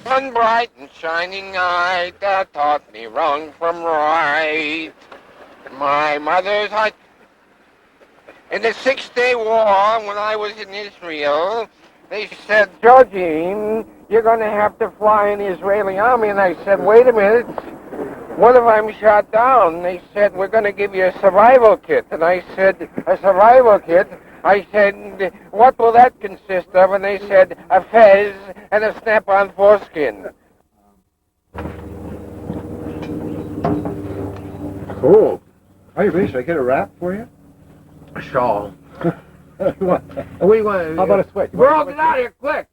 One bright and shining night that taught me wrong from right. My mother's heart. In the Six-Day War, when I was in Israel, they said, Georgine, you're going to have to fly in the Israeli army. And I said, wait a minute. What if I'm shot down? And they said, we're going to give you a survival kit. And I said, a survival kit? I said, what will that consist of? And they said, a fez and a snap-on foreskin. Cool. Hey, Ray, should I get a wrap for you? A shawl. What do you want? How about a sweat? We're all get out of here, quick!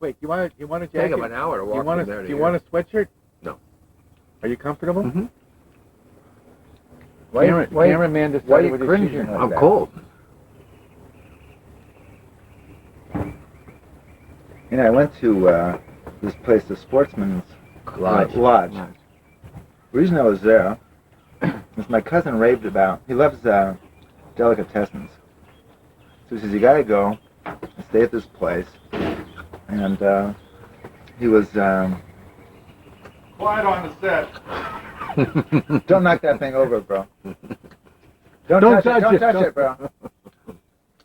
Wait, you want a jacket? Take him an hour to walk from there to you want a sweatshirt? No. Are you comfortable? Mm-hmm. Cameraman decided why are you with his cringing? shoes like I'm that. cold. You know, I went to this place, the Sportsman's Lodge. The reason I was there is my cousin raved about, he loves delicatessens. So he says, you gotta go and stay at this place. And he was... Quiet on the set. Don't knock that thing over, bro. Don't touch it, bro.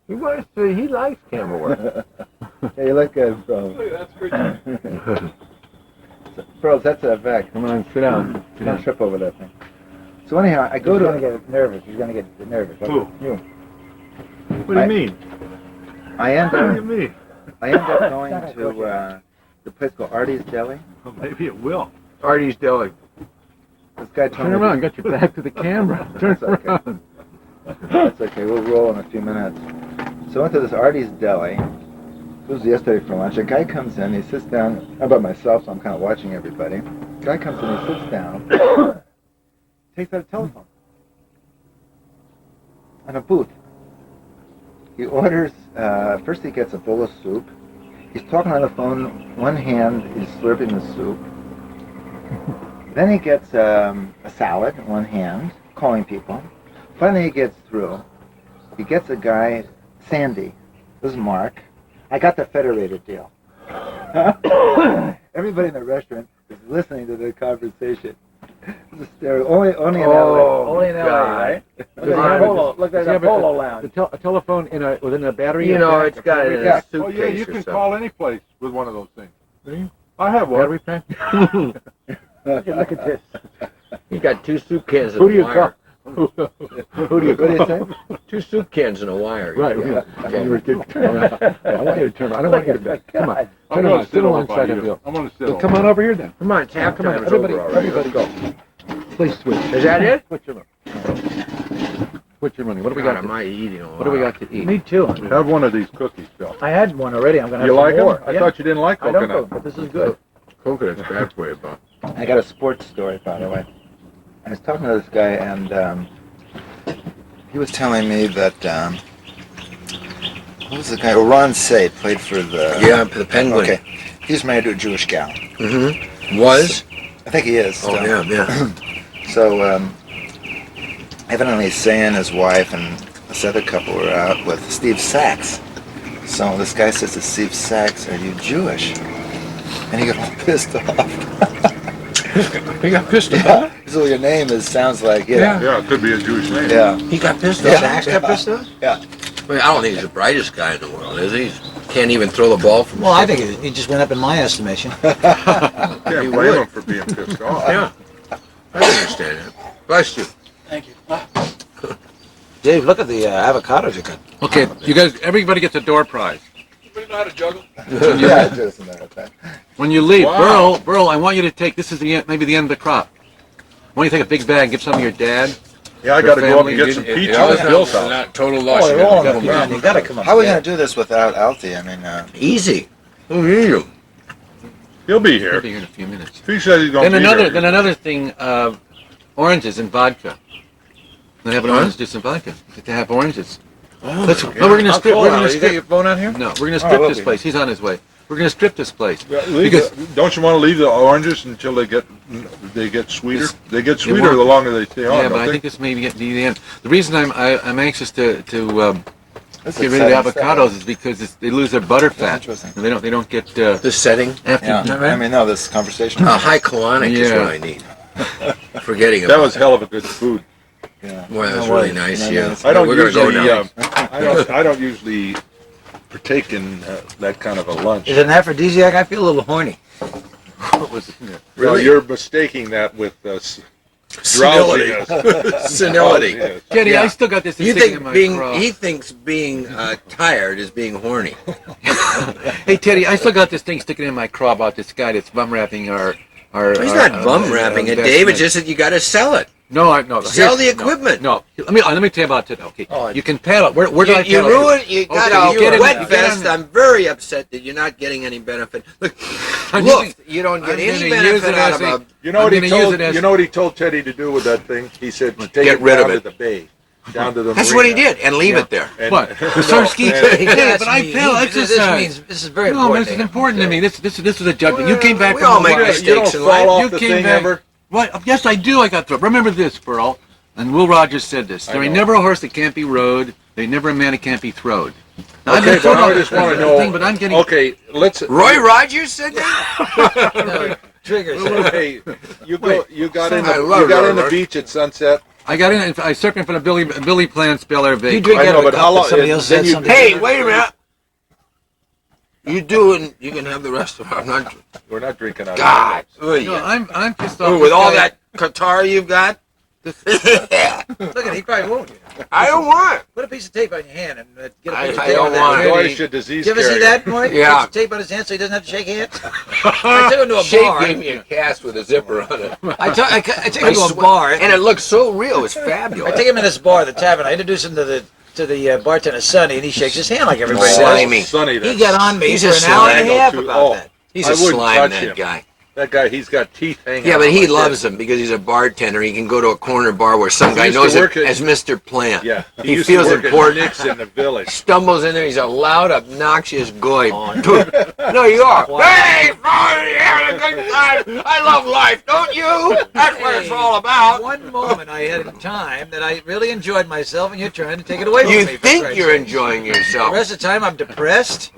He wants to, he likes camera work. Yeah, you look good, bro. That's pretty. Bro, that's a Vec. Come on, sit down. Don't trip over that thing. So anyhow, I go He's to... going to get nervous. He's going to get nervous. Who? You. What do you mean? I end What do up... you mean? I end up going to the place called Artie's Deli. Well, maybe it will. Artie's Deli. This guy told Turn me... around. Got your back to the camera. Turn That's okay. around. That's okay, we'll roll in a few minutes. So I went to this Artie's Deli. This was yesterday for lunch. A guy comes in, he sits down. I'm by myself, so I'm kind of watching everybody. Guy comes in, he sits down, takes out a telephone. On a booth. He orders, first he gets a bowl of soup. He's talking on the phone, one hand he's slurping the soup. Then he gets a salad in one hand, calling people. Finally he gets through. He gets a guy, Sandy, this is Mark. I got the Federated deal. Everybody in the restaurant is listening to the conversation. Only in LA. Only in LA, right? Look at the Polo Lounge. A telephone within a battery. You know, it's got it in a suitcase Oh yeah, you or can something. call any place with one of those things. See? I have one. Battery pack. Look at this. He got two soup cans and Who do a you call? wire. Who do you What do you say? Two soup cans and a wire. Right. Yeah. You were getting- turn around. I want you to turn around. I don't want you to back. Come on. I'm Turn gonna around. sit Sit over alongside by the you. wheel. I'm gonna sit Well, over. come on over here then. Come on, it's half Come on. time's Everybody, over already. everybody go. Please switch. Is that it? Switch your money. Switch your money. What do we God, got? am I eating a What do we got to eat? Me too. Have one of these cookies, Phil. I had one already. I'm going to You have like some them? more. I thought you didn't like I don't coconut. go, but this is good. Coconut's bad for you, Bob. I got a sports story, by the way. I was talking to this guy, and he was telling me that, what was the guy? Oh, Ron Say played for the... Yeah, for the Penguin. Okay. He was married to a Jewish gal. Mm-hmm. Was? I think he is. Oh, still. yeah. So, evidently Say and his wife and this other couple were out with Steve Sachs. So this guy says to Steve Sachs, "Are you Jewish?" And he got all pissed off. He got pissed off? Yeah. So your name sounds like, yeah. Yeah, it could be a Jewish name. Yeah. He got pissed Yeah. off? Sachs got pissed off? Yeah. I mean, I don't think he's the brightest guy in the world, is he? Can't even throw the ball from... Well, I think he just went up in my estimation. Can't He blame would. him for being pissed off. Yeah. I understand that. Bless you. Thank you. Dave, look at the avocados you got. Okay, you guys, everybody gets a door prize. Anybody know how to juggle? Yeah, it does, as a matter of fact. When you leave, Wow. Burl, I want you to take, this is maybe the end of the crop. I want you to take a big bag and give some to your dad. Yeah, I Your gotta go up family and get did- some it- pizza it at was Bill's It's house. not total loss. Oh, You they're all gotta on get the them You got to come up. How are we going to do this without Alfie? I mean, Easy. Who need you? He'll be He'll here. be here in a few minutes. If he says he's gonna Then be here. another thing, oranges and vodka. They have an Huh? orange juice and vodka. They have oranges. Oh, No, we're gonna strip. We're gonna You got strip. your phone out here? No, we're gonna Oh, strip we'll this be. place. He's on his way. We're gonna strip this place. Yeah, leave Because- don't you want to leave the oranges until they get sweeter? This- They get You sweeter want- the longer they stay on. Yeah, don't but I they? think this may be the end. The reason I'm anxious to That's get rid of the exciting stuff. avocados is because they lose their butter fat. interesting. And they don't get The setting. after. Yeah. Isn't that right? I mean, no, this conversation. High colonic is Yeah. what I need. Forgetting That about was hell of a good food. Yeah. Boy, that was No, really what? nice. No, Yeah. that's I don't We're gonna usually. go now. I don't usually partake in that kind of a lunch. Is it an aphrodisiac? I feel a little horny. What was it? Well, you're mistaking that with Senility. drowsiness. Senility. Yes. Jenny, Yeah. I still got this You sticking in think my being craw. he thinks being tired is being horny. Hey Teddy, I still got this thing sticking in my craw about this guy that's bum wrapping our. He's not bum wrapping it, Dave. It's investment. just that you got to sell it. No. Sell the Here's- equipment. No. Let me tell you about it. Okay. Oh, You can paddle. Where did I You paddle? ruin. You got Okay, a get it- wet get vest. it- I'm very upset that you're not getting any benefit. Look, I'm look. using- You don't get I'm any gonna use benefit it out as of a- a. You know what I'm he gonna use told? it as- You know what he told Teddy to do with that thing? He said, "Take Get it rid of down it. to the bay, down to the." That's what he marina." did, and leave it there. And- What? The surf ski? and- Yeah, but I paddle This exercise. means this is very No, important. this is important to me. This is a judgment. You came back We from all Hawaii. make mistakes You don't in fall life. off You the came thing back- ever. What? Yes, I do. I got through. Remember this, Burl. And Will Rogers said this. I There ain't know. never a horse that can't be rode. There ain't never a man that can't be throwed. Now, I've Okay, been told but I about just this want to thing, know. but I'm getting. Okay, let's. Roy Rogers said that. No, triggers. Hey, you got in I the love you got Roy in the Rogers. beach at sunset. I got in. I surfed in front of Billy Plant's Bel Air You Bay. drink I out know, of a but cup how that long- somebody else then said you- something. Hey, wait a minute. You do, and you can have the rest of it. I'm not. We're not drinking out God. of Oy. No, I'm pissed off. Ooh, with this all guy- that Qatar you've got. Look at it, he probably won't. I don't want it. Put a piece of tape on your hand and get a I- piece of I tape don't on that. want it. hand. Boy, should disease Did you ever see carrier. that, Maury? Yeah. Puts tape on his hand so he doesn't have to shake hands. I took him to a Shake bar. gave me a cast with a zipper on it. I took him to a swear- bar. And it looked so real. It was I fabulous. take him in this bar, the tavern. I introduce him to the bartender, Sonny, and he shakes his hand like everybody Oh, does. slimy. Sonny, He that's- got on me He's for a an hour and a slime. half Too- about oh. that. He's I a wouldn't slime, touch that him. guy. That guy, he's got teeth hanging. Yeah, out but he like loves this. them because he's a bartender. He can go to a corner bar where some He guy used to knows him work at- as Mr. Plant. Yeah, He used feels to work important. At Nick's in the village. Stumbles in there. He's a loud, obnoxious goy. Oh, No, you are. Hey, Father, you having a good time? I love life, don't you? That's what it's all about. One moment I had in time that I really enjoyed myself, and you're trying to take it away from You me. for think Christ's you're sake. enjoying The yourself. rest of the time I'm depressed,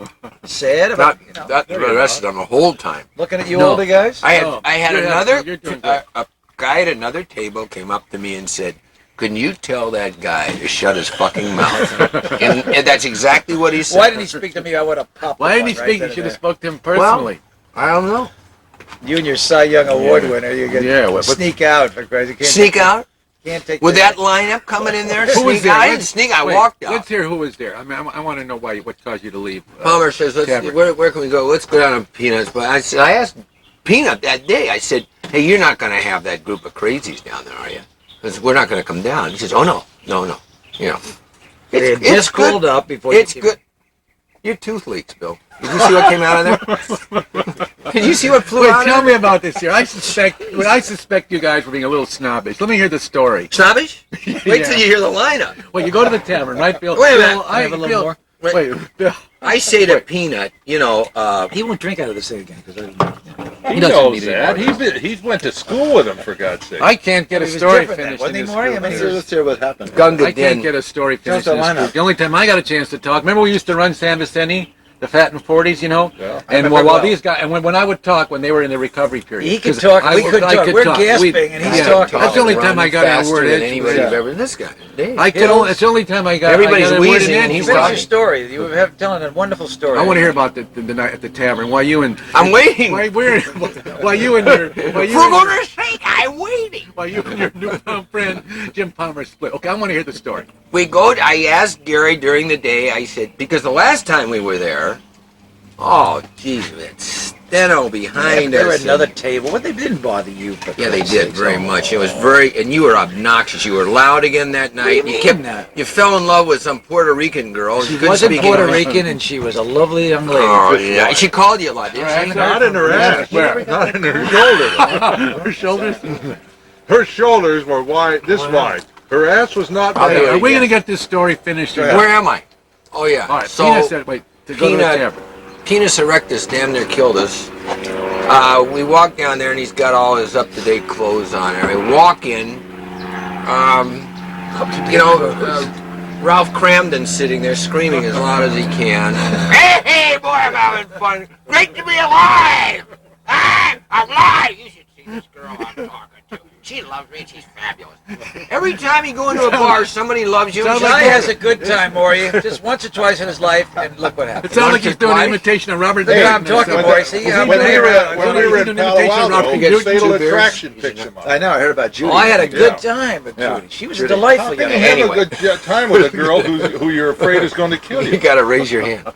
sad about Not the rest of them, the whole time. looking at you No. older guys. I had Oh, another you're doing good. a guy at another table came up to me and said, "Can you tell that guy to shut his fucking mouth?" and that's exactly what he said. Why didn't he speak to me? I would have popped. Why the didn't he one speak? right You should have then spoke to him personally. I don't know. and there. You and your Cy Young Award winner, you can Yeah, what- sneak out for Christ. You can't Sneak take, out Can't take with the- that lineup coming in there. Who was Sneak there? out. I Let's- didn't sneak. I wait, walked out. Let's hear who was there. I mean, I want to know what caused you to leave. Palmer says, Tavern. where can we go? Let's go down to Peanuts. But I asked Peanut that day, I said, hey, you're not going to have that group of crazies down there, are you? Because we're not going to come down. He says, oh, no. You know, They had it's just good. cooled up before. It's you came. good. Your tooth leaks, Bill. Did you see what came out of there? Did you see what flew Wait, out tell of me about this here. I suspect you guys were being a little snobbish. Let me hear the story. Snobbish? Wait till you hear the lineup. Well, you go to the tavern, right, Bill? Wait a minute. Bill, Can I have a little Bill- more? Wait, Bill. I say to Peanut, He won't drink out of this thing again because He doesn't knows need that. any He's went to school with him, for God's sake. I can't get a He was story different then, finished. wasn't in he, this Maury? group. I mean, Let's hear what happened. Gunga I can't Din. get a story Tell us finished in the this lineup. group. The only time I got a chance to talk, remember we used to run San Vicente, the Fat and 40s, you know? Yeah. And remember while well. these guys, and when I would talk, when they were in the recovery period. He could 'cause talk, I we would- couldn't I talk. could We're talk. gasping, We- and he's yeah, talking. That's the only time I got a faster word than in. anybody Yeah. I've ever. This guy, Dave. I could only, it's the only time I got. Everybody's I got a word wheezing in and he's Finish edgewise. your story. You were telling a wonderful story. I want to hear about the night at the tavern. Why you and I'm waiting. why you and your For goodness sake, I'm waiting. why you and your newfound friend Jim Palmer split. Okay, I want to hear the story. I asked Gary during the day, I said, because the last time we were there, oh, geez, that steno behind They were us. at another table. What, they didn't bother you? for Yeah, they Christ's did sakes. very Oh. much. It was and you were obnoxious. You were loud again that night. do you You mean that? you fell in love with some Puerto Rican girl. She You couldn't wasn't speak Puerto English. Rican, and she was a lovely young lady. Oh, yeah. She called you a lot, didn't she? Not in her ass. Where? Not in her shoulders. Her shoulders. Her shoulders were wide, this wide. Her ass was not I'll bad. do it. Are we gonna get this story finished? Or not? Where am I? Oh, yeah. All right. So, Peanut said, wait, to go to the Peanut- tavern. Penis erectus damn near killed us. We walk down there and he's got all his up-to-date clothes on. And we walk in, Ralph Cramden's sitting there screaming as loud as he can. Hey, boy, I'm having fun. Great to be alive. I'm alive. You should see this girl I'm talking to. She loves me. She's fabulous. Every time you go into a bar, somebody loves you. Sounds like he has a good time, Maury. Just once or twice in his life, and look what happened. It sounds like he's doing an imitation of Robert. Yeah, I'm talking, Maury. See how When we were at an Palo imitation of Alto, Robert. the Fatal Attraction picked him up. I know. I heard about Judy. Oh, I had a good Yeah. time with Yeah. Judy. She was a delightful How young can you have lady. a good time with a girl who you're afraid is going to kill You you? got to raise your hand.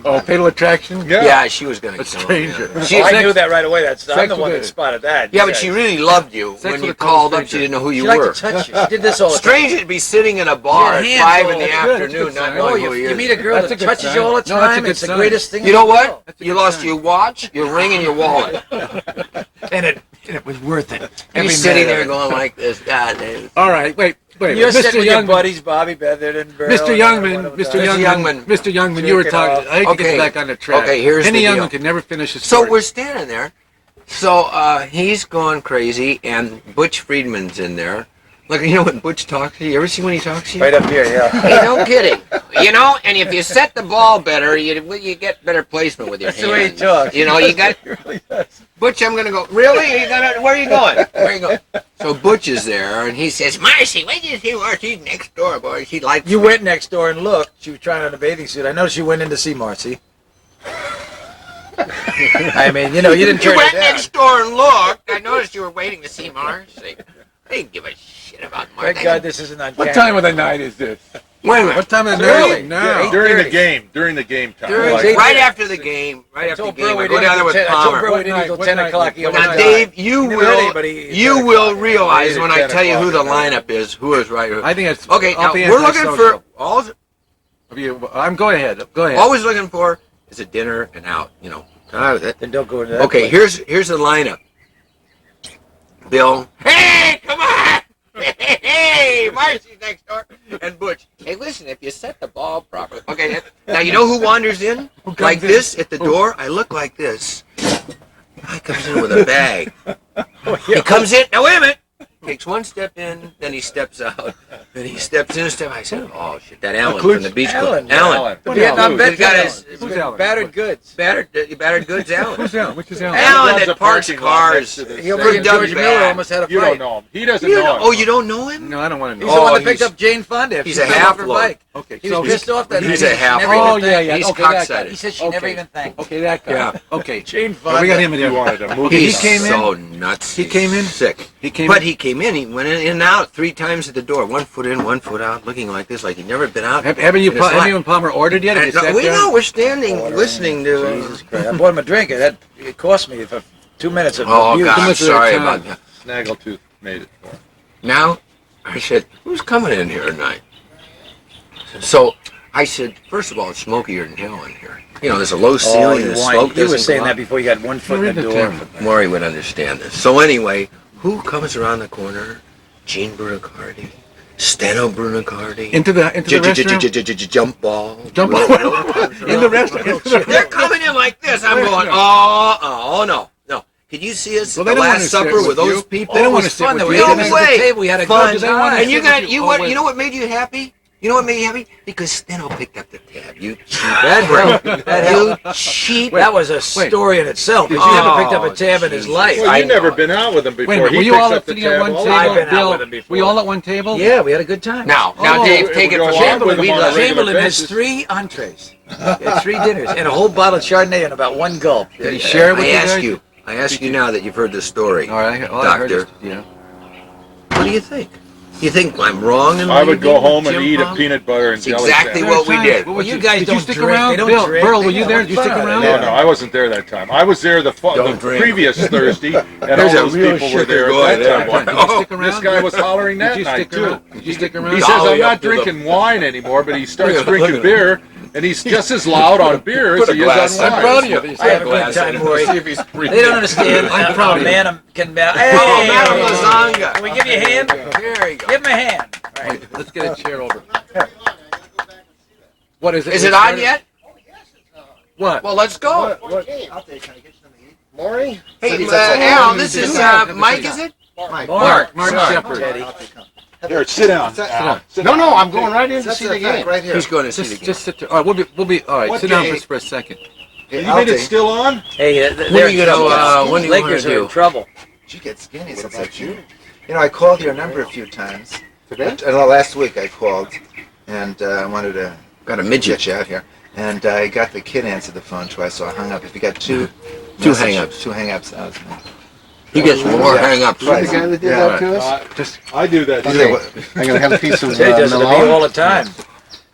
Oh, Fatal Attraction? Yeah, she was going to A kill him. stranger. She, I knew that right away. I'm the with one it. that spotted that. yeah, You but guys- she really loved you. Sex When with you a total called up, she stranger. didn't know who She you liked were. to touch you. She did this all the time. Strange to be sitting in a bar Your at hands 5 all- in the That's good, that's a afternoon good not sign. knowing Oh, who he you is. meet a girl That's a that good touches sign. you all the No, that's a time. good It's the sign. greatest thing. You know in the what? world. You lost your watch, your ring, and your wallet. And it was worth it. You're Every sitting minute there of it. going like this. God, dude. All right, wait. You're sitting Mr. with your Youngman. buddies, Bobby Beatherton, Mr. Youngman, Mr. Youngman. Youngman, you were Jerk it talking. off. I hate to Okay. get back on the track. Okay, here's Henny the Youngman deal. could never finish his So story. we're standing there. So he's going crazy, and Butch Friedman's in there. Like, you know when Butch talks to you? You ever see when he talks to you? Right up here, yeah. Hey, no kidding. You know, and if you set the ball better, you get better placement with your That's the way he hands. talks. You know, you got He really does. Butch. I'm gonna go. Really? Where are you going? Where are you going? So Butch is there, and he says, "Marcy, wait till you see Marcy's next door, boy. She likes You me." went next door and looked. She was trying on a bathing suit. I noticed you went in to see Marcy. I mean, you know, you didn't You turn went it down. next door and looked. I noticed you were waiting to see Marcy. I didn't give a shit about Marcy. Thank God this isn't on What camera. time of the night is this? Wait a minute. What time of the Really? night? No. During the 8:30. game time. During- Like, Eight right thirty. after the game. Right I after the told game. Bro I we go down there with didn't. I told Palmer. Bro we didn't until What 10 night? o'clock. He What almost Now, night? died. Dave, you He never had will anybody at you 10 will o'clock. realize Eight when at I 10 tell you who the o'clock. lineup is, who is right. I think it's Okay, now awfully we're looking for antisocial. all Go ahead. Go ahead. always looking for is a dinner and out. You know. Then don't go into that Okay, place. here's the lineup. Bill. Hey, come on! Hey, Marcy's next door. And Butch. Hey, listen, if you set the ball properly. Okay, now you know who wanders in? comes Like in? this at the door. I look like this. Guy comes in with a bag. He comes in. Now wait a minute. Takes one step in, then he steps out. Then he steps in a step. I said, "Oh shit, that Alan from the beach club." Alan. Alan. The Vietnam He's vet got Alan. his Who's Alan? Battered goods. battered goods. Alan. Who's Alan? Which is Alan? Alan Runs a that parks parking lot next cars. to the He'll stadium. bring Doug George Bad. Miller almost had a You fight. don't know him. He doesn't You know know, him. oh, you don't know him? No, I don't want to He's know. the one Oh, that picked he's- up Jane Fonda. he's She a fell off her half-blood. bike. Okay, He was pissed off that he's night. a half-blood. She never Oh, even yeah, thanked yeah. him. He's Okay, that guy. cocksided. He said she Okay. never even thanked him. Okay, that guy. Yeah. Okay. Jane Well, we Fonda. got him in You there. wanted a movie. Okay, he He's came in. so nuts. He came in? Sick. He came But in. he came in. He went in and out 3 times at the door. 1 foot in, 1 foot out, looking like this, like he'd never been out. Haven't you in his life. and Palmer ordered yet? Have you And, sat we down? know we're standing, listening to. Jesus Christ. I bought him a drink. It cost me for 2 minutes of Oh abuse. God, I'm much at a sorry time. about that. Snaggletooth made it for him. Now, I said, who's coming in here tonight? So I said, first of all, it's smokier than hell in here. You know, there's a low Oh, ceiling, you the whine. smoke You were doesn't saying go that up. before you got 1 foot in the Read the door. tape. Maury would understand this. So anyway, who comes around the corner? Gene Brunacardi, Steno Brunacardi, Into the restroom. jump ball. Jump Will- ball. Will comes In the around. restroom. They're coming in like this. I'm going, oh no. Could you see us Well, at they the don't Last wanna sit Supper with with those you. people? They don't It want was to sit fun. with though. you. We No had way. the table. We had a Fun. good time. And you got with you you what? always. You know what made you happy? You know what made you happy? Because Steno picked up the tab. You cheap. That helped. That You helped. cheap. That was a story in itself. Because he never picked up a tab in his Jesus. life. Well, I you've never know. been out with him before. Wait a minute, He were you picks all up the sitting at tab one all table? the I've been out Bill, with him before. were you all at one table? Yeah, we had a good time. Now, Oh, Dave, take it we from go me. on with him on a regular Chamberlain has basis. 3 entrees. He had 3 dinners and a whole bottle of Chardonnay in about 1 gulp. Did he share it with I ask you now that you've heard the story, All right. Well, I heard Doctor. this, you know. What do you think? You think I'm wrong in I would go leaving, home and Jim eat a Palm? peanut butter and That's jelly exactly sandwich. what we did. What Well, was you it? guys Did you don't stick drink. around? They don't Bill, drink. Burl, They were you got there? one Did you stick fun out of around? it. No, I wasn't there that time. I was there the Don't drink. previous Thursday, and There's all a those real people were sugar there going at there. that time. Did you stick around? This guy was hollering that Did you night stick too. around? Did you stick around? He says, Dolly I'm up not to the- drinking wine anymore, but he starts Look at drinking him. beer, and he's just as loud on beer as Put a he is glass. on I'm wine. proud of you. I have a good time, Maury. See if he's free. They don't understand. I'm proud of a you. man can bow. Oh, Hey, Madam Lasagna. Can we give you a hand? There you go. Give him a hand. Wait, let's get a chair over. What is it? Is it on yet? What? Well, let's go. Maury? Hey, Al, this is Mike, is it? Mike. Mark Sorry, Shepard. Teddy. Here, sit down. down. Sit No, down. no, I'm going right in to That's see the the game. fact right here. He's going to see the game. Just sit there. All right, we'll be. All right, What sit down game? for a second. Hey, You mean it's Altie, still on? Hey, When are you gonna, when do you want to Lakers are in do? trouble. did you get skinny What since about I've seen you? You know, I called your number a few times. Today? Last week I called, and I wanted to Got a midget. get you out here. And I got the kid answer the phone twice, so I hung up. If you got two hang-ups. Two hang-ups, that was me. He gets more Yeah. hang-ups. You the guy that did Yeah. that to us? Just I do that. Okay. too. I'm going to have a piece of Jay does it to me melon. all the time.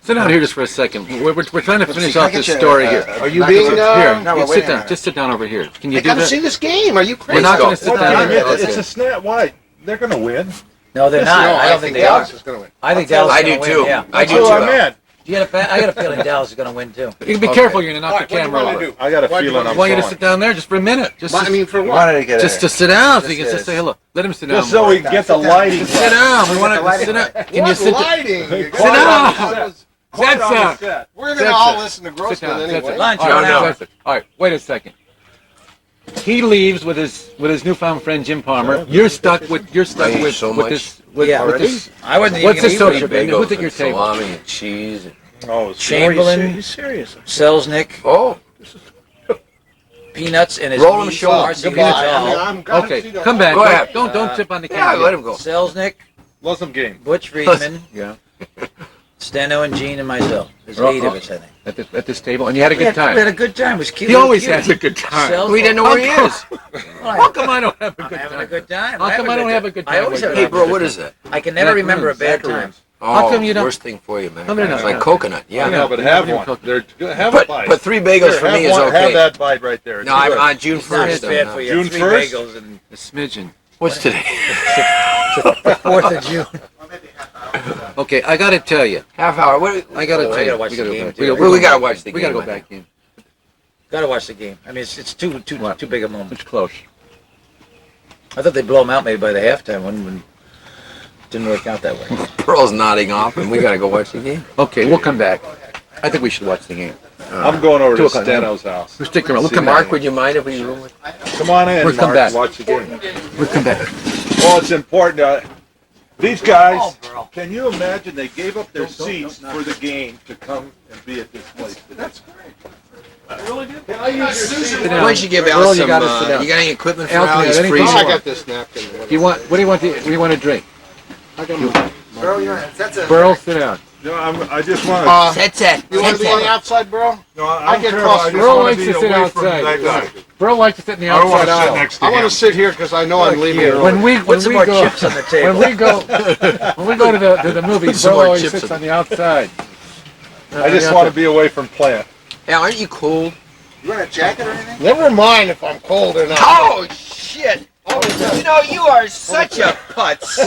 sit down here just for a second. We're trying to finish Can I off get this you a- story here. Are you Back being, to- Here, No, you we're sit waiting down. on it. Just sit down over here. Can you I do got to that? see this game. Are you crazy? We're not go. going to sit What down. game? Let's It's see. a snap. Why? They're going to win. No, they're not. I don't think they are. Dallas is going to win. I think Dallas I is do going to too. win. Yeah. I That's do who too. I'm in. I got a feeling Dallas is going to win too. You can be Okay. careful. You're going to knock All right, the what do you camera want over. to do? I got a Why do you feeling I I'm want you to falling. sit down there just for a minute. Just I mean, for I what? wanted to get just a, to sit down so you Just can just say is. hello. Let him sit down. Just so we get the lighting. Just sit down. We want Get the to sit lighting down. Can you What sit down? lighting? Hey, You quiet guys- on the set. Quiet That's on the up. set. We're going to That's all it. listen to Sit Grossman down. That's anyway. it. Lunch, All right, one hour. that's it. All right, wait a second. He leaves with his newfound friend Jim Palmer. You're stuck with Thank you so with much. this with, Yeah. with this. I wasn't even What's going this to eat social with band? Who's at your table? Salami and cheese. Oh, it's Chamberlain. He's serious. Selznick, Oh, Peanuts, and his Roll 'em niece, short. Marcy Goodbye. I mean, Vidal. I'm glad to see Okay, that. come back. Go ahead. Don't tip on the yeah, camera. let him go. Selznick, Love some game. Butch Friedman, Yeah. Steno and Gene and myself. There's Oh, 8 of oh. us, I think. At this table, and you had a good We had time. a good time. It was cute. He always cute. has a good time. Selznick. We didn't know where he is. How come I don't have a I'm good having a time? good time. How come I don't have a good I time? always have a Hey, good bro, time. what is that? I can never remember a bad Macaroons. time. Oh, How come you don't- worst thing for you, man. Come here now. It's like coconut. Yeah, Yeah. no, but we have haven't even one. cooked. Have a bite. But 3 bagels Here, for have me is one- Have okay. that bite right there. It's No, I'm good. on June It's not as 1st. bad for you. June 3 1st? bagels and A smidgen. What's today? 4th of June. Okay, I got to tell you. Half hour. What? I got to Oh, I tell you. gotta watch We the got to game, go back. too. We gotta watch the We got to game, go I back in. Got to watch the game. I mean, it's too big a moment. It's close. I thought they'd blow them out maybe by the halftime. When it didn't work out that way. Pearl's nodding off, and we gotta go watch the game. Okay, we'll come back. I think we should watch the game. I'm going over 2 to o'clock. Steno's house. We'll stick around. We'll See come Mark, back. would you mind if we room with? Come on in, We'll come Mark, back. watch the game. We'll come back. Well, it's important. These guys, Oh, bro. can you imagine they gave up their seats for the game to come and be at this place today? That's great. I really did. Can I use your seat? Sit Why down. don't you give Earl, Al you some? gotta sit down. You got any equipment for Al, Al? you He's got anything? Oh, freezing. I got this napkin. You want? What do you want? What do you want to drink? I got my. That's a, Burl, sit down. No, I just want to. That's it. You want to be on the outside, bro? No, I I don't get care. cross- I just Burl want likes to to be sit away from outside. that guy. Burl likes to sit in the I don't want outside to sit aisle. next to I want him. to sit here because I know I'm leaving you. early. When we Put some more go chips on the table. when we go to the movies, Some Burl more always chips sits on- on the outside. I just want to be away from plant. Al, aren't you cold? you want a jacket or anything? Never mind if I'm cold or not. Oh shit! You know you are such a putz.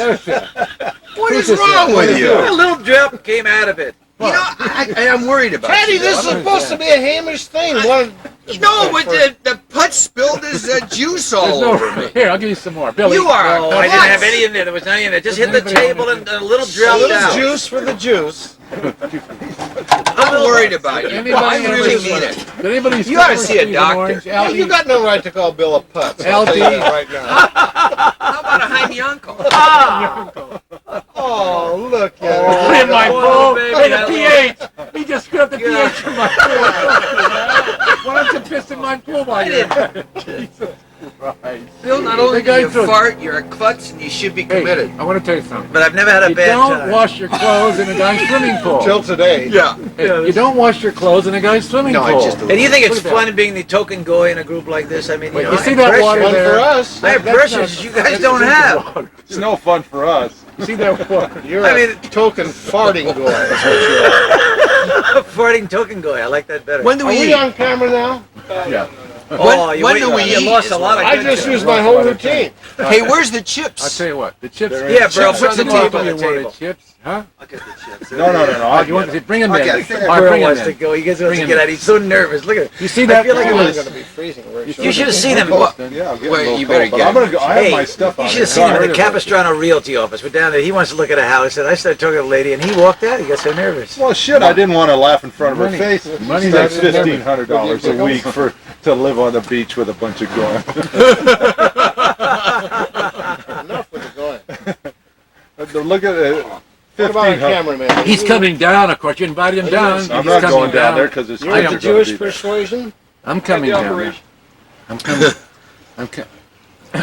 What is wrong with you? A little drip came out of it. You know, I'm worried about Teddy, you. this is supposed to be a Hamish thing. No, but the putz spilled his juice all over me. Here, I'll give you some more. Billy. You are. No, I didn't have any in there. There was nothing in there. Just hit the table and a little A dropped little out. juice for the juice. I'm worried about you. Anybody I ever really see- mean it. Did anybody You oughta ever see a an doctor. orange? Yeah, Aldi? you got no right to call Bill a putz. I'll tell you LD. that right now. How about a Jaime uncle? Oh, look Put at in my Oh, pool. baby, Hey, I the pH. He just screwed up the pH from my pool. Why don't you piss in my pool while you're Jesus Christ. Bill, not only The do guy you took- fart, you're a klutz and you should be Hey, committed. I want to tell you something. But I've never had a You bad don't time. wash your clothes in a guy's swimming pool. Till today. Yeah. Hey, you don't wash your clothes in a guy's swimming No, pool. I just. And do you think it's Look at that. fun being the token guy in a group like this? I mean, Wait, you know, you I see have that pressure. water Fun there? for us. I have That's pressures not- you guys that's don't just have. water. It's no fun for us. See that water? You're I a mean- token farting boy. That's what you are. Farting token guy. I like that better. When do Are we we eat? on camera now? Yeah. oh, you, when wait, do we you eat lost is a lot of I good just shit. used my whole routine. Hey, where's the I'll chips? tell you what. The chips. Yeah, bro, chips put on some the tape table. on the You wanted table. chips? Huh? No. Oh, you want to bring him in? Okay, All I think right, that Burl bring him wants to in. go. He gets to Bring him get in. out. He's so nervous. Look at it. You see that? I feel like Look it at was this. It's going to be freezing. Very You short. should have seen him. What? Yeah, I'm getting Wait, a little you better cold, but get I'm gonna go. I have Hey, my stuff on. you should the have seen him car. in the Capistrano Realty office. We're down there. He wants to look at a house, and I started talking to the lady, and he walked out. He got so nervous. Well, shit, I didn't want to laugh in front of her Money. face. Money She makes takes it $1,500 a week to live on the beach with a bunch of girls. Enough with the going. Look at it. What about a cameraman? He's coming down, of course. You invited him down. I'm He's not coming going down there because it's You're of the Jewish persuasion? I'm coming the down. operation. I'm coming. I'm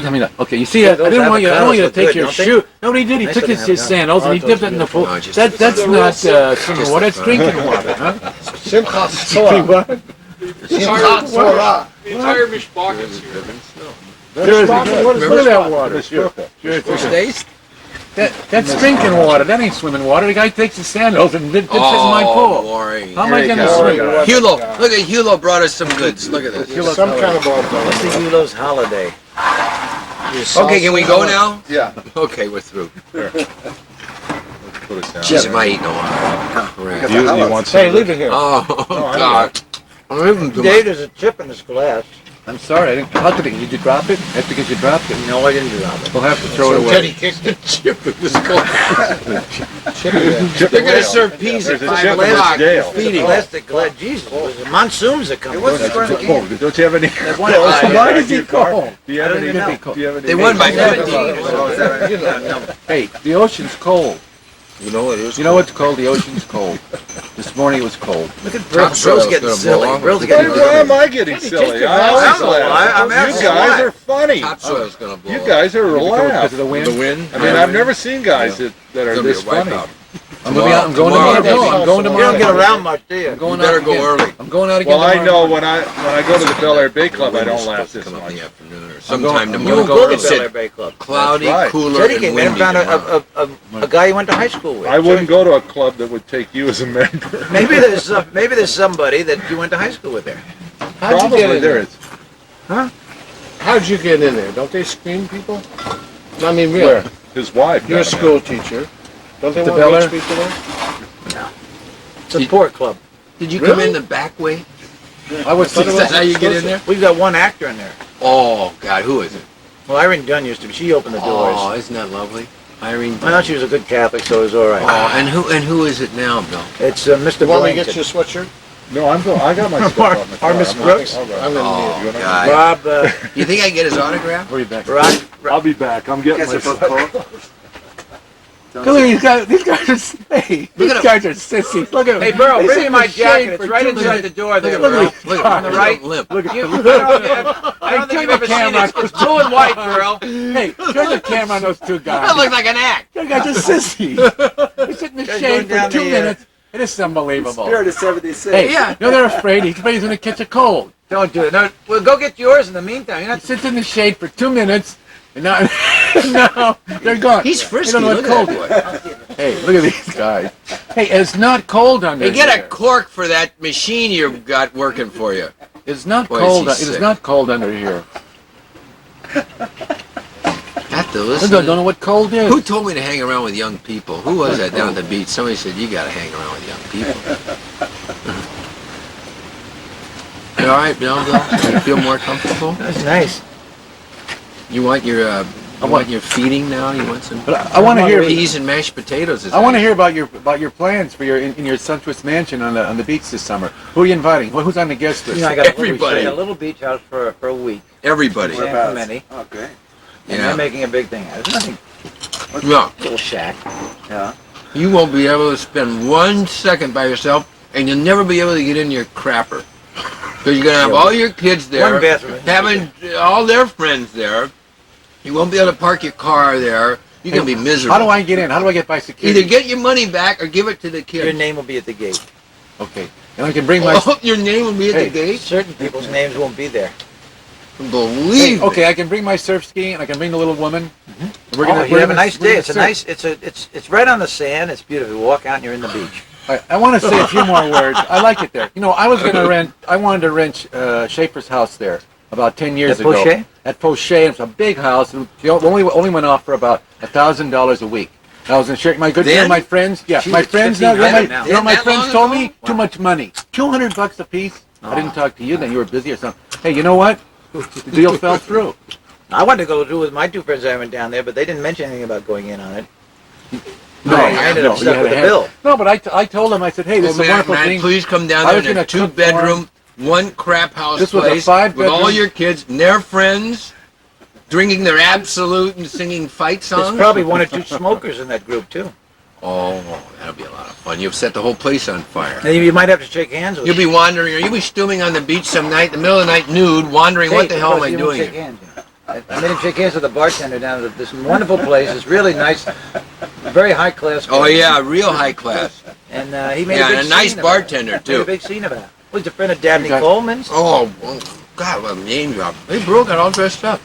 coming. Okay, you see, I those didn't want you. I don't want you to avocados take look your good, don't shoe. No, he did. He Nice took looking his avocados. sandals and he Oh, dipped it in the pool. No, just- That's the not real swimming water. That's drinking water, huh? Simchat Torah. What? Simchat Torah. The entire mishpach is here. Seriously, What is look at that water. It's purple. First taste? That's drinking water. That ain't swimming water. The guy takes his sandals and dips it in my pool. Boring. How am I Here you going to go. swim? Hulo, look at Hulo brought us some goods. Look at this. Some kind of ball. What's the Eulo's holiday? Okay, can we go now? Yeah. Okay, we're through. Let's put it down. Jeez, am I eating a lot? Crap. You want some? Hey, leave it here. Oh, God. I'm leaving too Dave, much. there's a chip in this glass. I'm sorry. I didn't. How could it? Did you drop it? That's because you dropped it. No, I didn't drop it. We'll have to throw it So away. Teddy kicked the chip in this glass. Chip in there. They're going to serve peas at There's a 5 chip in this o'clock. jail. Feeding plastic glass. Jesus, it was the monsoons that come. Don't you have any? Why does he call? Do you have any? know. Do you have any? They won by Hey, 17. Hey, the ocean's cold. You know it is. You know what's cold? The ocean's cold. This morning it was cold. Look at Brill's getting silly. Brill's Why getting am I getting silly? I always laugh. I'm You asking guys why. are funny. Topsoil's going to blow You up. guys are Because laugh. of the wind. The wind. I mean, I've never seen guys that are It's going to be this a funny. wipeout. I'm going out. I'm going Tomorrow. tomorrow. I'm going You tomorrow. don't get around much, do you? I'm going You better out go again. early. I'm going out again. Well, I tomorrow. know when I go to the Bel Air Bay Club, I don't laugh this Come up in much. the afternoon or I'm sometime going- You tomorrow. and Bill It's at Bel Air said Bay Club. cloudy, That's right. cooler, Teddy and came in and windy found tomorrow. a guy he went to high school with. I wouldn't go to a club that would take you as a member. Maybe there's somebody that you went to high school with there. How'd you Probably get in there there? is. How'd you get in there? Don't they screen people? I mean, really. Where? His wife. You're a got him school teacher. Don't they The want Bel rich Air? people there? It's a sport club. Did you come Really? in the back way? I was. Is that how you get in there? We've got one actor in there. Oh, God, who is it? Well, Irene Dunn used to be. She opened the doors. Oh, isn't that lovely? Irene. I thought she was a good Catholic, so it was all right. Oh, and who is it now, Bill? It's Mr. You want me to Billington. get you a sweatshirt? No, I'm going. I got my stuff on the car. Or Miss I'm not- Brooks? I'll go. I'm gonna need it. Oh, God. Rob, You think I can get his autograph? Where are you back? I'll be back. I'm getting my stuff. Look at these guys. These guys are. Hey, these at 'em. guys are sissies. Look at them. Hey, Burrow, They bring sit me in my the jacket. shade It's for right 2 inside minutes. the door there, Look Burrow. at Look these on the guys. right. Limp. Look at I them. don't think you've ever seen it. It's blue and white, Burrow. Hey, turn the camera on those two guys. That looks like an act. Those guys are sissies. They sit in the Guys shade going for down 2 the, minutes. It is unbelievable. Spirit of 76. Hey, Yeah. no, they're afraid. He's afraid he's going to catch a cold. Don't do it. No, well, go get yours in the meantime. You're He not. sits in the shade for 2 minutes, and now, now they're gone. He's They frisky. don't know Look what at cold that is. boy. Hey, look at these guys. Hey, it's not cold under Hey, get a here. cork for that machine you've got working for you. It's not Boy, is cold. he It is sick. not cold under here. Have to I listen. don't know what cold is. Who told me to hang around with young people? Who was that down at the beach? Somebody said, you got to hang around with young people. You all right, Bill? You feel more comfortable? That's nice. You want your feeding now? You want some But I want to hear. peas and mashed potatoes? I want to hear about your plans for your in your sumptuous mansion on the beach this summer. Who are you inviting? Who's on the guest list? You know, I got Everybody. a little beach house for a week. Everybody. San Clemente, Okay. and Yeah. they're making a big thing out of it. It's nothing. No, Little shack. Yeah. you won't be able to spend 1 second by yourself, and you'll never be able to get in your crapper. Because you're going to have all your kids there, One bathroom. having all their friends there. You won't be able to park your car there. You're going to be miserable. How do I get in? How do I get by security? Either get your money back or give it to the kids. Your name will be at the gate. Okay, and I can bring my. Oh, your name will be at Hey. the gate? Certain people's names won't be there. Believe me. Okay, I can bring my surf ski and I can bring the little woman. And we're Oh, you we're have a gonna- nice we're day. gonna It's a surf. nice. It's right on the sand. It's beautiful. You walk out and you're in the beach. I want to say a few more words. I like it there. You know, I wanted to rent Schaefer's house there about 10 years At ago. Poche? At Poche. It's a big house. And she only went off for about $1,000 a week. I was in share my good Then? my friends. Yeah, She's my at friends now. 1,500 now. You know what my That friends long told ago? me? Too much money. $200 a piece. I didn't talk to you then. You were busy or something. Hey, you know what? The deal fell through. I wanted to go do with my two friends I went down there, but they didn't mention anything about going in on it. No, I ended up you stuck had with to the have- bill. No, but I told them, I said, hey, this Oh, is a man, wonderful man, thing. please come down I there was in a gonna cook for 'em. 2-bedroom, one crap house This was a place 5-bedroom with all your kids and their friends. drinking their Absolute and singing fight songs? There's probably one or two smokers in that group too. Oh, that'll be a lot of fun. You've set the whole place on fire. Now, you might have to shake hands with You'll be wandering, or you'll be stooming on the beach some night, in the middle of the night, nude, wondering, what the hell am I doing Shake here? hands. I made him shake hands with the bartender down at this wonderful place. It's really nice, very high class. Oh, yeah, real high class. And he made Yeah, a big and a nice scene bartender, about it. Made a too. big scene about it. Well, he's a friend of Dabney Coleman's. Oh, God, what a name drop. Hey, bro, got all dressed up.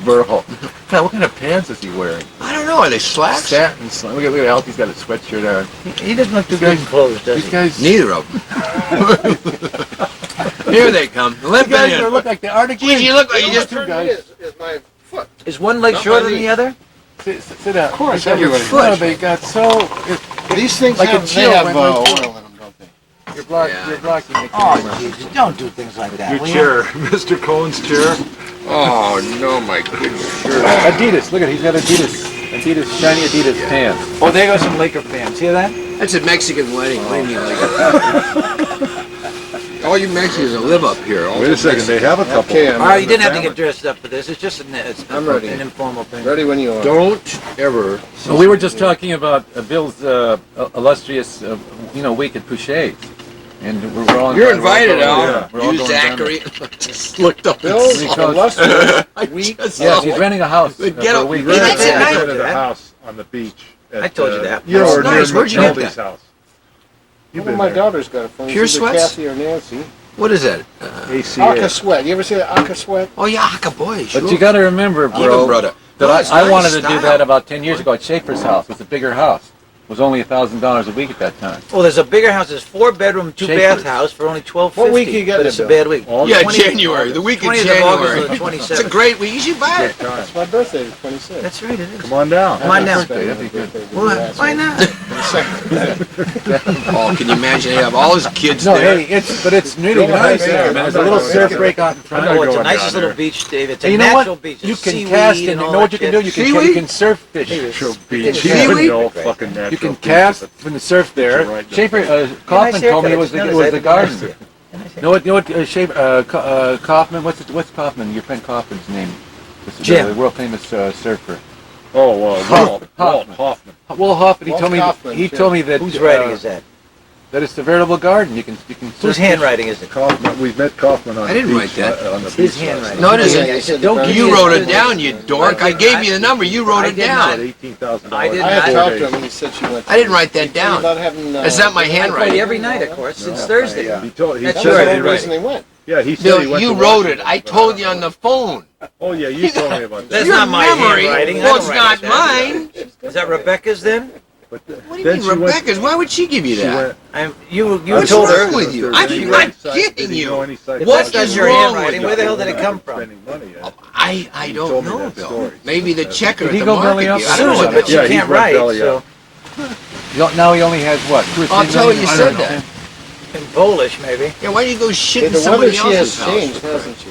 Burl. God, what kind of pants is he wearing? I don't know, are they slacks? Satin slime. Look at Alfie's got a sweatshirt on. He doesn't look too good in clothes, does These he? guys, Neither of them. Here they come. these Limping guys in. look like the Arctic. Geez, you look like you just... Two guys. Is my foot. Is one leg Not shorter my than knee. the other? Sit down. Of course, your everybody. foot. No, they got so. These things Like a have, chill they have when oil we're- in them, don't they? You're blocking. Yeah. You're blocking the Oh, camera. Jesus, don't do things like that. Your will you? chair, Mr. Cohen's chair. Oh, no, my goodness. Adidas. Look at he's got Adidas. Adidas, shiny Adidas pants. Oh, there goes some Laker fans. See that? That's a Mexican wedding. Leave me like it. All you Mexicans that live up here. All Wait a second, they have a couple. Okay, All right, you didn't have to get dressed up for this. It's just I'm ready. an informal thing. Ready when you are. Don't ever... Well, we were just talking about Bill's illustrious, week at Pouchet's. And we're all You're invited, we're all Al. going- we're all You, going down Zachary. Just looked up. Bill's illustrious I week. just there. Yes, saw he's it. renting a house But for get a up. week. Hey, that's it, I nice. rented a house on the beach. I told you that. You That's were nice. near Where'd you get Nobody's that? house. You've One been of my there. daughters got it from Pure either sweats? Kathy or Nancy. What is that? ACA. Aka Sweat. You ever see the Aka Sweat? Oh, yeah, Aka boy. Sure. But you got to remember, Even bro, brother. that No, it's I nice wanted to do style. that about 10 years ago at Schaefer's house. It was a bigger house. It was only $1,000 a week at that time. Well, there's a bigger house. There's 4-bedroom, 2-bath Schaefer's. house for only $12.50. What week you getting But it, it's a Bill? bad week. Yeah, 20th January. The week of 20th of August January. or the It's a 27th. great week. You should buy it. It's my birthday, the 26th. That's right, it is. Come on down. Come on down. That'd be good. Well, why not? Oh, can you imagine? They have all his kids No, there. hey, it's really Go nice ahead, there, man. man. There's I'm a little not surf going break out in front. I'm Oh, not it's the going down nicest there. little beach, Dave. It's a And you know natural what? beach. You There's can seaweed cast and you all know what that you can shit. do? You Seaweed? can surf fish. Natural beach. Seaweed? You know, fucking You natural can beach. cast from the surf there. Right there. Schaefer, Nice Kaufman told me haircut. it was I just the noticed. garden. You know what Kaufman, what's Kaufman, your friend Kaufman's name? Jim. The world famous surfer. Oh, Walt Hoffman. Hoffman. Will Hoffman, he Walt told me, Kaufman, he Jim. told me that, Whose writing is that? that it's a veritable garden. You can surf Whose fish. handwriting is it? Kaufman. We met Kaufman on I didn't the write beach. that. On the His beach last handwriting. night. No, it isn't. I said, don't give me You his wrote it business. down, you dork. I gave you the number. You wrote I it did About not. down. $18,000. I did I had not. talked to him and he said she went. I didn't write that down. About having, That's not my I play handwriting. every night, of course, since No, Thursday. He told. He That's That said was your the he whole read reason it. they went. Yeah, he said Bill, he went you to wrote it. Washington, I but- told you on the phone. Oh yeah, you told me about That's that. Your not my memory handwriting. I was don't write not like that. mine. Is that Rebecca's then? But What do you mean, Rebecca's? Why would she give you She that? went. You What's told wrong her. with you? Did I'm he not go any kidding did he you. go any sites? If What that's not is your wrong handwriting, with where the you? hell did it come from? Spending money, yeah. I He don't told me know, that Bill. story. Maybe the checker Did at he the go market. belly up? gave- I don't know Susan, what but she Yeah, he can't went write, belly so up. Now he only has what? 2 or 3 I'll tell million? you I said don't know. that. in Polish maybe. Yeah, why do you go shit Hey, in the weather somebody she else's has house? changed, hasn't she?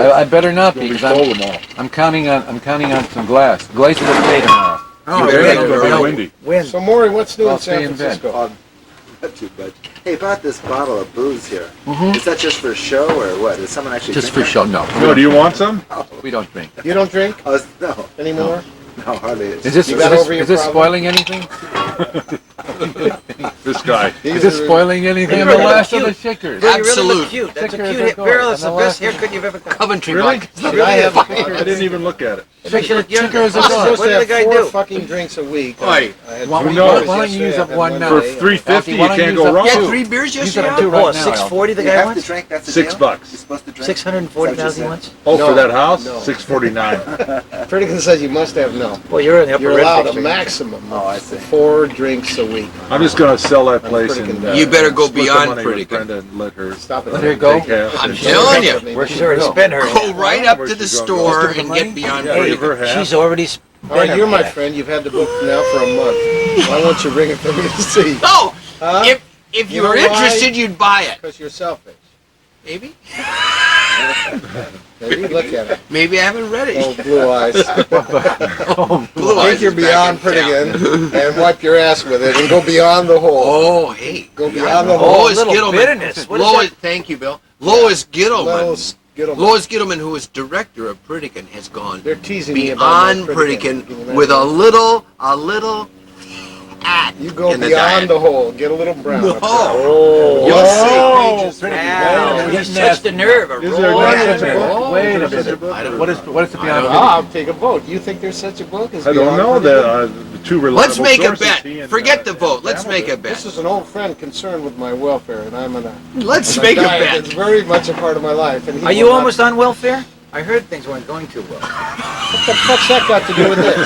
I better not be We because stole them all. I'm counting on some glass. Glaze will stay tomorrow. Oh, better It's get gonna it be early. windy. Win. So Maury, what's new I'll in San stay in bed. Francisco? Not too much. Hey, about this bottle of booze here. Mhm. Is that just for show or what? Is someone actually Just for drink show, no. No, do you want some? We don't drink. You don't drink that? Oh, no, anymore? no, hardly. Is this You got over your problem? spoiling anything? This guy. Is this spoiling anything? You're I'm the really last of the cute. shakers. Bill, you really look Absolute. cute. That's a Thicker cute as hair. a goat. Bill, that's And the the best last- haircut you've ever got. Coventry Really? vodka. Should I have I didn't even look at it. Makes you look younger. Thicker as a I'm goat. supposed What to did the have guy 4 do? fucking drinks a week. Oi. I had Why- 3 why beers don't you yesterday, use I up had one now? For today. $3.50, you Why don't you can't use go up wrong. You had two? 3 beers Use yesterday? up 2 Oh, right now. 640 the You guy have to wants? drink. That's the deal? $6. You're supposed to drink. 640,000 once? Oh, No, for that house? no. $6.49. Ferguson says you must have no. Well, you're in the upper You're red allowed a district. maximum Oh, I of see. 4 drinks a week. I'm just gonna sell that place pretty and convinced. You better go split the beyond money pretty with good. Brenda and let her Stop it. Let her go. take half. I'm and- telling you. Where she's already spent her. Go right up to the Where's she going? store Just to and the get money? beyond Yeah, pretty give her good. half. She's already spent All right, her you're my half. friend. You've had the book now for a month. Why won't you bring it for me to see? No! Huh? If You you know were why? interested, you'd buy it. Because you're selfish. Maybe? Maybe look at it. Maybe I haven't read Oh, it. blue eyes. Blue Think eyes you're is back beyond in town. Pritigan and wipe your ass with it and go beyond the hole. Oh, hey. Go beyond the hole. Oh, a Lois little Gittleman. bitterness. What is Lois, that? thank you, Bill. Lois Gittleman. Lois Lois Gittleman, who is director of Pritikin, has gone They're teasing me about beyond my Pritikin Can you with a imagine? little act You go in the beyond diet. the hole. Get a little brown. No. up there. Oh, You'll Whoa, see. pretty wow. good. He's touched the nerve. A Is there roll. a Wait a such a minute. book? Wait a Is there such minute. book? I don't What is the I Beyond don't Ah, I'll take a vote. You think there's such a book as I don't Beyond know Pritikin? that the two reliable Let's make a sources, bet. he and, Forget the and vote. Let's Hamilton. make a bet. This is an old friend concerned with my welfare, and I'm on a Let's on make a diet bet. that's very much a part of my life. And he Are you will not- almost on welfare? I heard things weren't going too well. What the fuck's that got to do with this?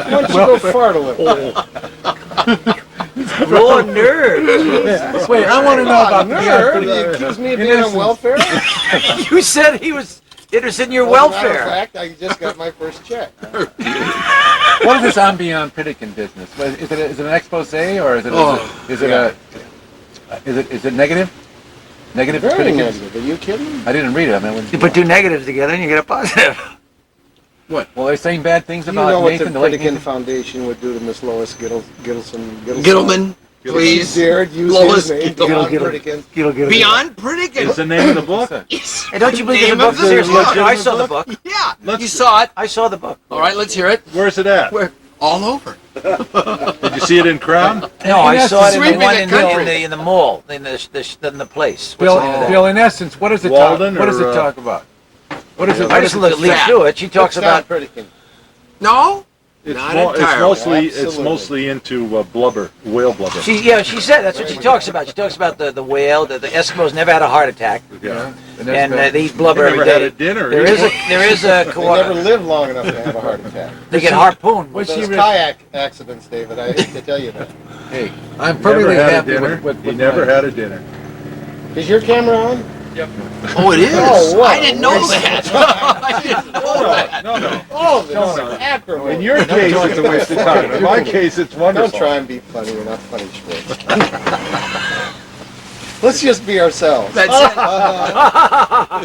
Why don't you go fart a little? Raw nerve. Wait, I want to know about the Nerd, Beyond you Pritikin. accuse me of In being on essence- welfare? You said he was interested in your As a matter of welfare. fact, I just got my first check. What is this on Beyond Pritikin business? Is it an expose or is it negative? Negative Very Pritikin? negative. Are you kidding? I didn't read it. I mean, You put two negatives together and you get a positive. well, they're saying bad things Do you about know what Nathan. the the late Pritikin Nathan. Foundation would do to Miss Lois Gittleson? Gittleman, She please. dared use Lois his name. Gittleman. Beyond Pritikin. Beyond It's Pritikin. the name of the book. Hey, don't you believe in Name the of book? the Seriously, book. I saw the book. Yeah, you saw it. I saw the book. All right, let's hear it. Where's it at? We're all over. Did you see it in Crown? No, I saw it in the sweeping one the in country. the mall, in the place. What's Bill, the name of that? Bill, in essence, what does it Walden talk? What does or, it talk about? What is it? I just leaf through it. She talks about. Pritikin. No, It's, not it's entirely. it's mostly into blubber, whale blubber. She said that's what she talks about. She talks about the whale. The Eskimos never had a heart attack, Yeah. and they eat blubber They every never had day. a dinner. There is a They never lived long enough to have a heart attack. they get harpooned. Was she Those re- kayak accidents, David, I hate to tell you that. Hey, I'm He never perfectly had a happy dinner. with He never my- had a dinner. Is your camera on? Oh, it is. Oh, wow. I didn't know that. I didn't know that. No. Oh, this is acrimony. In your case, it's a waste of time. In my case, it's wonderful. Don't try and be funny. We're not funny schwitz. Let's just be ourselves. That's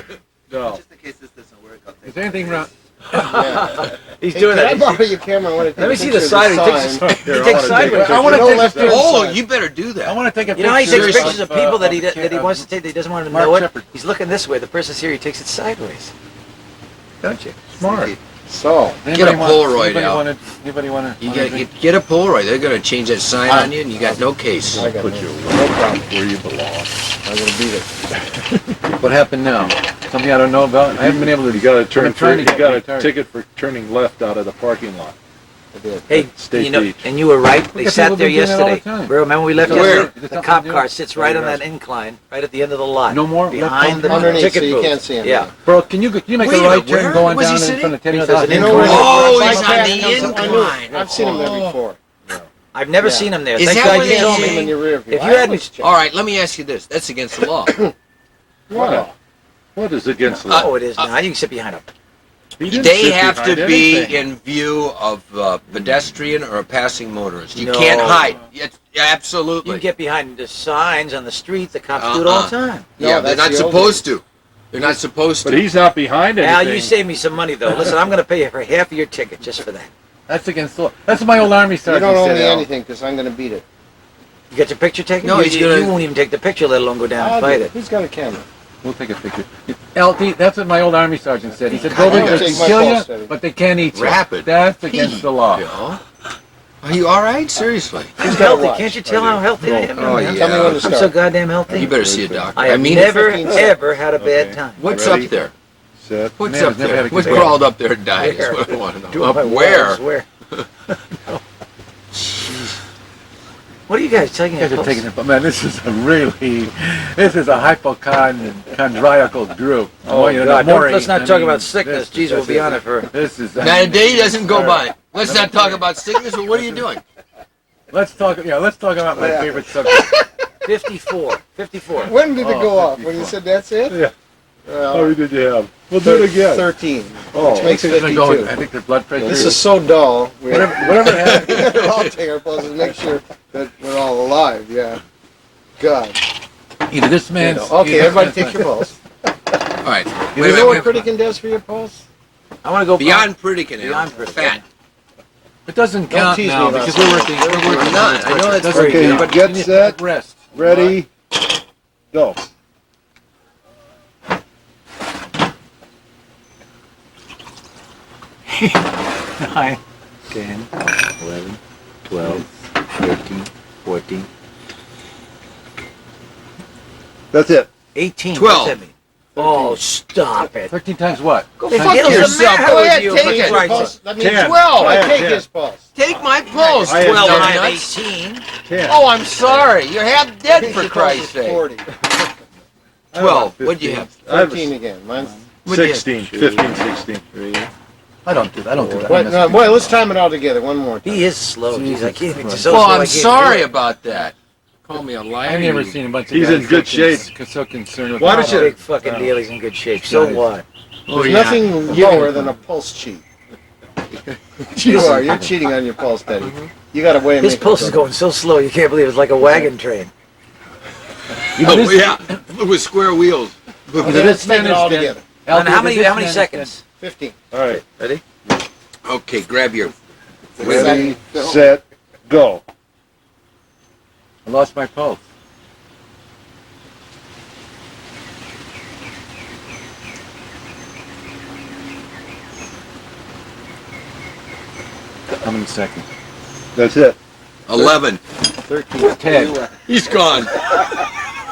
it. No. Just in case this doesn't work, I'll take Is there anything wrong? Yeah. He's Hey, doing can I that. borrow your camera? I want to take Let me a see the picture of side. He takes sign. he takes sideways. I want to No take a left hand picture. Oh, side. you better do I that. want to take a picture. You know how he takes Seriously. pictures of people that he wants to take that he doesn't want to Mark know it? Shepard. He's looking this way. The person's here. He takes it sideways. Don't you? Smart. So, Get a Polaroid out. Anybody want to? You get a Polaroid. They're gonna change that sign on you, and you got no case. I got Put no, your no problem. where you belong. I'm going to beat it. What happened now? Something I don't know about? I haven't been able to. You got to turn. I've been trying to You get got a retired. ticket for turning left out of the parking lot. I did. Hey, State you know, Beach. and you were right. They Look at sat people there been doing that all the yesterday. time. Remember we left Where? yesterday? Is it The something cop new? car sits right on you're that incline, right at the end of the lot. No more? Behind the Underneath, ticket so you booth. can't see him. Yeah. Bro, can you make Wait a a right minute, turn where? going Was he down in sitting? front of Teddy's You know, there's house? an You know incline. where Oh, the he's bike on path the comes up? I knew it. incline. I've seen him there before. I've never Yeah. seen him there. Is Thank that God where you they told See me. him in your rear view. If you I had me- always check. All right, let me ask you this. That's against the law. Why? What is against the law? Oh, it is now. You can sit behind him. He didn't They sit have to behind be anything. in view of a pedestrian or a passing motorist. You No. can't hide. It's, You absolutely. can get behind the signs on the street. The cops do it all the time. No, Yeah, they're that's not the old supposed to. They're not supposed But to. he's not behind anything. Al, you saved me some money though. Listen, I'm going to pay you for half of your ticket just for that. That's against the law. That's what my old army You sergeant don't owe said, me Al. anything because I'm going to beat it. You got your picture taken? No, you, he's you- gonna- you won't even take the picture, let alone go down and I'll fight do it. Who's got a camera? We'll take a picture. LT, that's what my old army sergeant said. He said, I Goldbergs, wanna they take can my kill pulse you, study. but they can't eat you. Rapid. That's against the law. Yeah. Are you all right? Seriously? I'm Who's got a healthy. watch? Can't you tell how healthy I am? Oh, I'm yeah. Tell me when to so start. goddamn healthy. You better see a doctor. I have mean, never, 15 seconds. ever had a bad Okay. time. what's Ready? up there? Set. What's Man, up I've never there? had a What good crawled up there and died is Where? what I want to know. Do Up my where? walls, where? What are you guys taking? You guys are taking it, but man, this is a hypochondriacal group. I Oh, want you to God. know more. Let's not I talk mean, about sickness. this- Jeez, we'll be on it for... This is. Now, a day doesn't go by. Let's not talk about sickness, but what are you doing? Let's talk. Yeah, let's talk about my favorite subject. 54. 54. When did it Oh, go off? When 54. you said that's it? Yeah. Well, How many did you have? We'll do it again. 13, Oh, which makes I think they're going- 52. I think their blood pressure. This is so dull. We whatever happened. we'll all take our pulses and make sure that we're all alive. Yeah. God. Either this You man's. know. Okay, everybody take your pulse. All right. You Wait a know what minute. Pritikin does for your pulse? I want to go Beyond Pritikin, Beyond Al. Pritikin. Fat. It doesn't Don't count tease me now about because that. we're working. I'm not. I know that's Doesn't Okay, count. but get You need to set. Rest. Ready? Go. 9, 10, 11, 12, 13, 14, That's it. 18. 12. What's that mean? Oh, stop it. 13 times what? Go Fuck fuck yourself. yourself. Go ahead, You, take for it. Christ's Pulse, sake. that means 10. 12. I I had take 10. his pulse. Take my pulse. I had 12 and 10. I'm nuts. 18. 10. Oh, I'm sorry. You're half dead, for His pulse Christ's is sake. 40. 12. What'd you have? 13 again. Mine's... What'd you have? 16. 15, 16. 3. I don't do that. I don't do that. Wait, no, boy, let's time it all together one more time. He is slow. Jeez, I can't even so Well, slow I I'm can't sorry do it. about that. Call me a liar. I've never seen a bunch of He's guys in good shape. So concerned with Why Oh, don't you- big fucking deal. He's in good shape. So Nice. what? Oh, There's yeah. nothing lower than a pulse cheat. You are. You're cheating on your pulse, Teddy. You got a way of His making pulse it is go. going so slow you can't believe it's like a wagon train. Oh, yeah. With square wheels. Okay, let's take it all together. And how many seconds? 15. All right. Ready? Okay, grab your... Ready, set, go. I lost my pulse. How many seconds? That's it. 11. 13. 10. He's gone.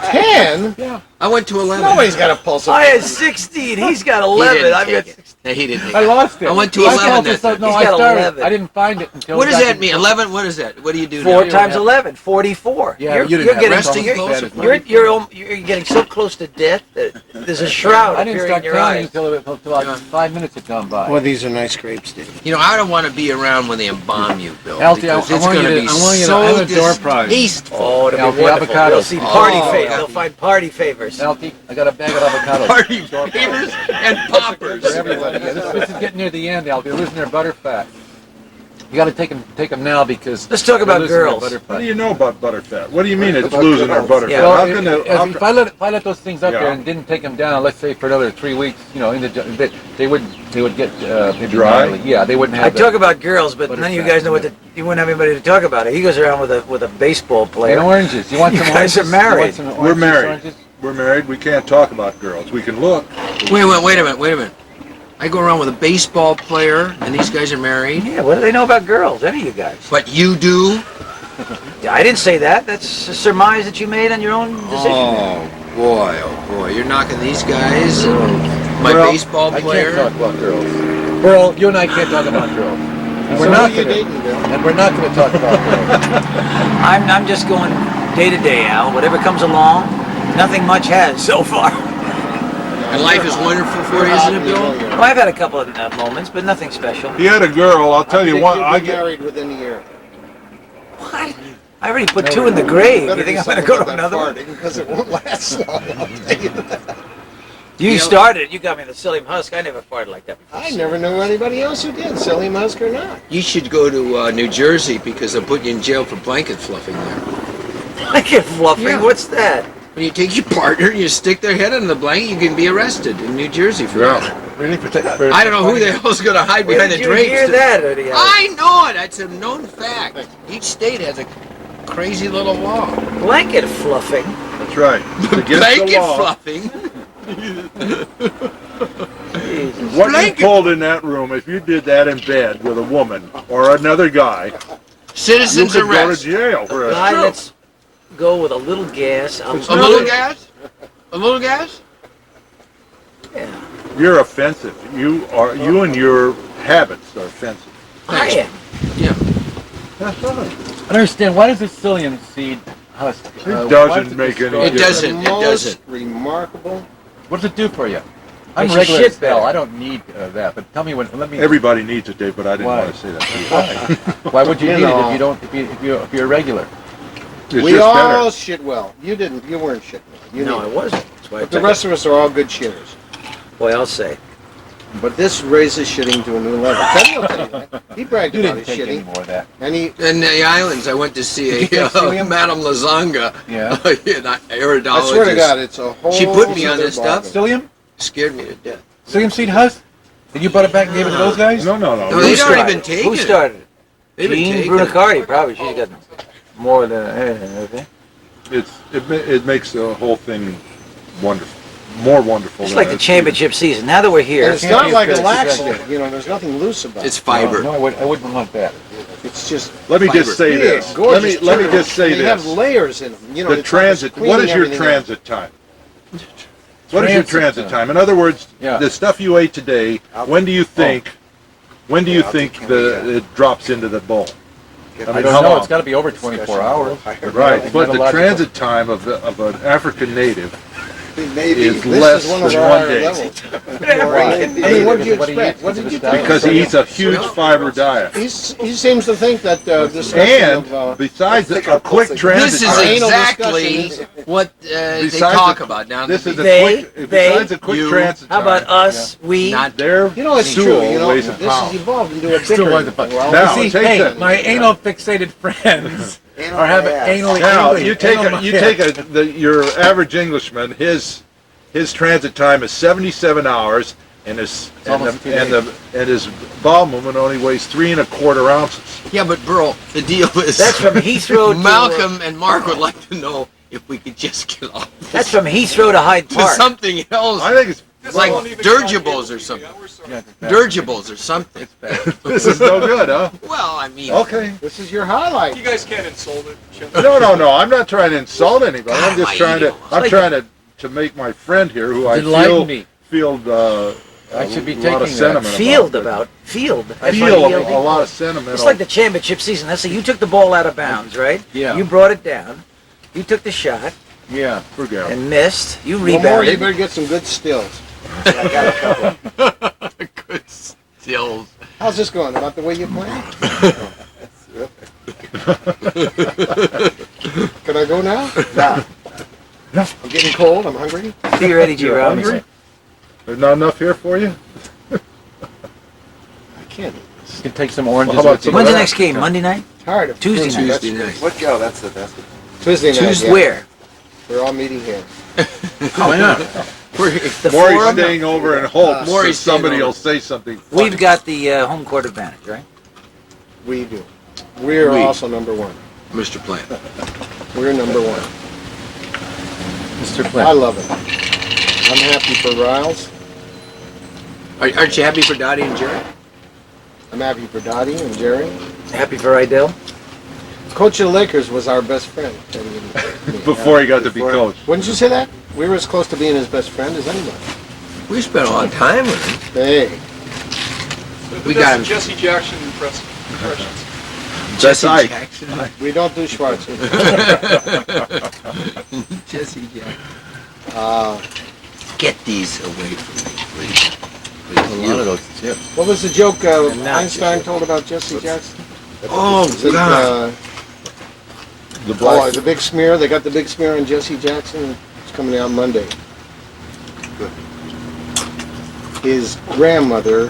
10? I went to 11. Nobody's got a pulse of I had 16. He's got He 11. didn't I've take got it. No, he didn't take I it. lost it. I went to I 11 felt that this out- time. No, He's I got started. 11. I didn't find it until. What we does got that to- mean? 11? What is that? What do you do 4 now? times 11, 44. Yeah, you're, you didn't you're have getting resting you're, close. you're getting so close to death that there's a shroud I didn't appearing start in your telling you eyes. until like Yeah. 5 minutes had gone by. Well, these are nice grapes, Dave. You know, I don't want to be around when they embalm you, Bill. Alty, because I it's want you going to- be I want you to so have a door prize. distasteful. Oh, it'll Now, be the wonderful. avocados. They'll see party Oh, favors. yeah. They'll find party favors. Alty, I got a bag of avocados. Party favors and poppers. For everybody. Yeah, this is getting near the end, Alty. They're losing their butter fat. You got to take them now because. Let's talk they're about losing their girls. butter What fat. do you know about butterfat? What do you mean it's losing their butterfat? Yeah. Well, How can they, how if I let those things up Yeah. there and didn't take them down, let's say for another 3 weeks, you know, they would get maybe Dry? gnarly. Yeah, they wouldn't I have. talk about girls, but butter none of you fat. guys know what you wouldn't have anybody to talk about it. He goes around with a baseball player. And oranges. You want You some guys oranges? are married. You want some We're oranges, married. oranges? We're married. We can't talk about girls. We can look. Wait a minute. I go around with a baseball player, and these guys are married. Yeah, what do they know about girls? Any of you guys? But you do? I didn't say that. That's a surmise that you made on your own decision. Oh boy, you're knocking these guys and my Well, baseball I can't player. talk about girls. Well, you and I can't talk about girls. And So we're who not are you gonna. dating, Bill? And we're not going to talk about girls. I'm just going day to day, Al. Whatever comes along, nothing much has so far. And life is wonderful for you, isn't it, Bill? Well, I've had a couple of moments, but nothing special. He had a girl. I'll tell you think what. you'll I be get. married within a year. What? I already put 2 in the grave. You think I'm going to go to another one? Because it won't last long. I'll tell you that. You started. You got me the psyllium husk. I never farted like that before. I never knew anybody else who did, silly musk or not. You should go to New Jersey because they'll put you in jail for blanket fluffing there. Blanket fluffing? Yeah. What's that? When you take your partner and you stick their head in the blanket, you can be arrested in New Jersey for that. Really? I don't know who the hell's going to hide Where behind did the you drapes. hear that, Eddie? I know it. It's a known fact. Each state has a crazy little law. Blanket fluffing? That's right. It's against the Blanket law. fluffing. What you Blanket- pulled in that room, if you did that in bed with a woman or another guy, you Citizens could go to arrest. jail for it. Guy, let's go with a little gas. A little gas? A little gas? Yeah. You're offensive. You and your habits are offensive. I am. Yeah. That's right. I don't understand. Why does the psyllium seed husk? It why doesn't does make any destroy- It doesn't. The It most doesn't. remarkable. What does it do for you? I'm Makes your regular shit as hell. better. I don't need that. But tell me when. Let me. Everybody needs it, Dave, but I didn't Why? want to say that to you. Why would you You need it know. if you don't? If you're regular? It's We just all better. shit well. You didn't. You weren't shitting well. You No, didn't. it wasn't. That's why I But the took rest of us are all good shitters. it. Boy, I'll say. But this raises shitting to a new level. Teddy will tell you that. He bragged You about didn't his take any shitting. more of that. And he, In the islands, I went to see Did you take psyllium? Madame Lazanga, Yeah. an iridologist. I swear to God, it's a whole She put me on other this stuff. ballgame. Psyllium? Scared me to death. Psyllium seed husk? And you brought it back and gave it to those guys? No. No, Who they'd started already been it? taken. Who started it? They've been Jean taken. Brunicari, probably. She's got more than okay. It makes the whole thing wonderful. more wonderful. It's than like the it's championship season. Now that we're here, And it's Can't not be like a as good as laxative. You know, there's nothing loose about It's it. fiber. No, I wouldn't want that. It's just Let me Fiber. just say big, this. gorgeous. Let me turtles, just say and they have this. layers in them. You know, The it's transit. cleaning What is your everything out. transit time? What is your transit time? In other words, Yeah. the stuff you ate today. When do you think? When do you think it drops into the bowl? I mean, don't how know. long? It's got to be over 24 hours. Right, but the Metallurgical- transit time of an African native Maybe. is This less is one of than our 1 higher day. levels. I mean, what did you What do you expect? eat? What did you Because he eats a huge fiber diet. He seems to think that discussion And of besides a quick transit This is time, anal exactly discussion what they Besides talk the- about down this the is a They- quick. they- Besides a quick you- transit how time, about us? We. Not their You know, it's stool true. You know, weighs this a has pound. evolved into a Still bickering. like the fun. Well, Now, See, take hey, that. my anal fixated friends are having anally. Now anally- you take anal- your average Englishman. His transit time is 77 hours, and his almost 2 and his bowel movement only weighs 3 1/4 ounces. Yeah, but bro, the deal is That's from Heathrow to Malcolm and Mark would like to know if we could just get off That's from Heathrow to Hyde to Park. something else, I think like dirigibles or something. Yeah, it's bad. Dirigibles or something. It's bad. this is no good, huh? Well, I mean, Okay. This is your highlight. You guys can't insult it. No. I'm not trying to insult anybody. I'm just God, trying to. my I'm trying to make my friend here, who I Enlighten me. feel I should be a lot taking of that. sentiment Field about. about. Field. I feel F-I-E-L-D. a lot of sentimental. It's like the championship season. That's so you took the ball out of bounds, right? Yeah. You brought it down. You took the shot Yeah. Forget it. and missed. You One more, you rebounded. better get some good stills. good stills. How's this going? About the way you planned? Can I go now? No. I'm getting cold. I'm hungry. Be ready, G. You're Robinson. hungry? There's not enough here for you? I can't. You can take some oranges. Well, how about with you. some When's the next game? Monday night? Tired of Tuesday fruit. night. Tuesday night. What go? That's the best. Tuesday night. Tuesday. Yeah. Where? We're all meeting here. Why not? The Maury's Forum? staying over in hopes that Maury's staying somebody over. will say something funny. We've got the home court advantage, right? We do. We're We. also number one. Mr. Plant. We're number one. Mr. I Plant. love it. I'm happy for Riles. Aren't you happy for Dottie and Jerry? I'm happy for Dottie and Jerry. Happy for Idell? Coach of the Lakers was our best friend. Before he got to be coach. Wouldn't you say that? We were as close to being his best friend as anybody. We spent a lot of time with him. Hey, We got him. Jesse Jackson impressions. Jesse Ike. Jackson. we don't do Schwartz. Jesse Jackson. Uh, Get these away from me, please. A lot of those chips. what was the joke And not Einstein told about Jesse Jackson? Oh, Is it, God. The black. the big smear. They got the big smear on Jesse Jackson. It's coming out Monday. His grandmother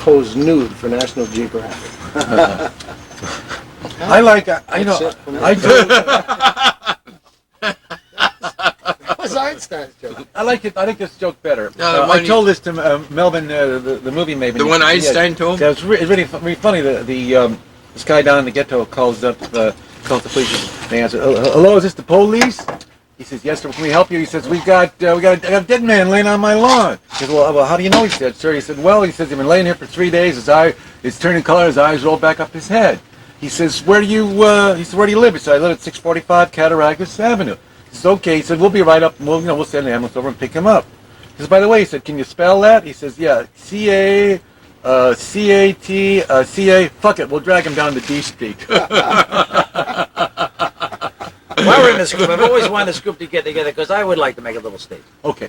posed nude for National Geographic. I like. I know. That's it for me. I do. That was Einstein's joke. I like it. I like this joke better. No, the one I told this to Melvin, the movie maybe. The one Einstein told? Yeah, it's really funny. This guy down in the ghetto calls up, calls the police. They answer, "Hello, is this the police?" He says, "Yes, sir. Can we help you?" He says, I got a dead man laying on my lawn. He says, well, how do you know?" He said, "Sir," he said, "well," he says, "he's been laying here for 3 days. His eye is turning color. His eyes roll back up his head." He says, "Where do you live?" He said, "I live at 645 Cattaraugus Avenue." He says, "Okay." He said, "We'll be right up. We'll send an ambulance over and pick him up." He says, "By the way," he said, "can you spell that?" He says, "Yeah, C-A, C-A-T, C-A. Fuck it, we'll drag him down to D Street." While we're in this group, I've always wanted this group to get together because I would like to make a little statement. Okay.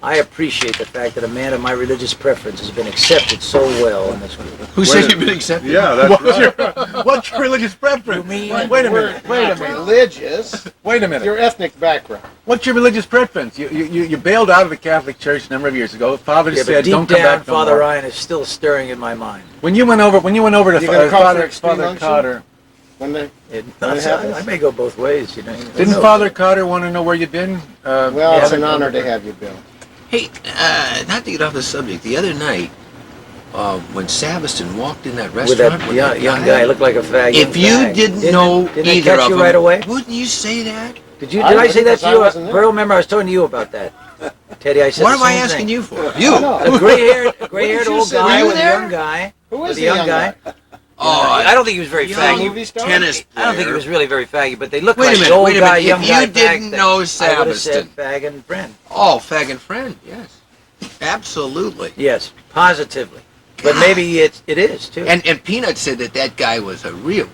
I appreciate the fact that a man of my religious preference has been accepted so well in this group. Who said you've been accepted? Yeah, that's right. What's your religious preference? You mean- Wait a minute. Religious. Wait a minute. Your ethnic background. What's your religious preference? You bailed out of the Catholic Church a number of years ago. Father Yeah, but said, deep "Don't come down, back no Father more." Ryan is still stirring in my mind. When you went over to You gonna call for Father extreme unction? Cotter, When they, I may go both ways, you know. didn't Father Cotter want to know where you've been? well, it's an honor to have you, Bill. Hey, not to get off the subject, the other night, when Savaston walked in that With restaurant that young guy, looked like a fag. if you didn't know didn't I either catch of you them, right away? wouldn't you say that? Did I say that because I to wasn't you? there. Pearl, remember I was talking to you about that. Teddy, I said What the am I same asking thing. you for? I You? know. A gray-haired you old say? guy Were you with a there? young guy. Who is With the a young young guy. guy? I don't think he was very young faggy. Movie star? tennis I don't think he player. was really very faggy, but they look Wait a like minute, the old wait a guy, minute. young If guy you didn't fag know thing. I would have said Savaston. fag and friend. Oh, fag and friend, yes. Absolutely. Yes, positively. But maybe it is too. And Peanut said that guy was a real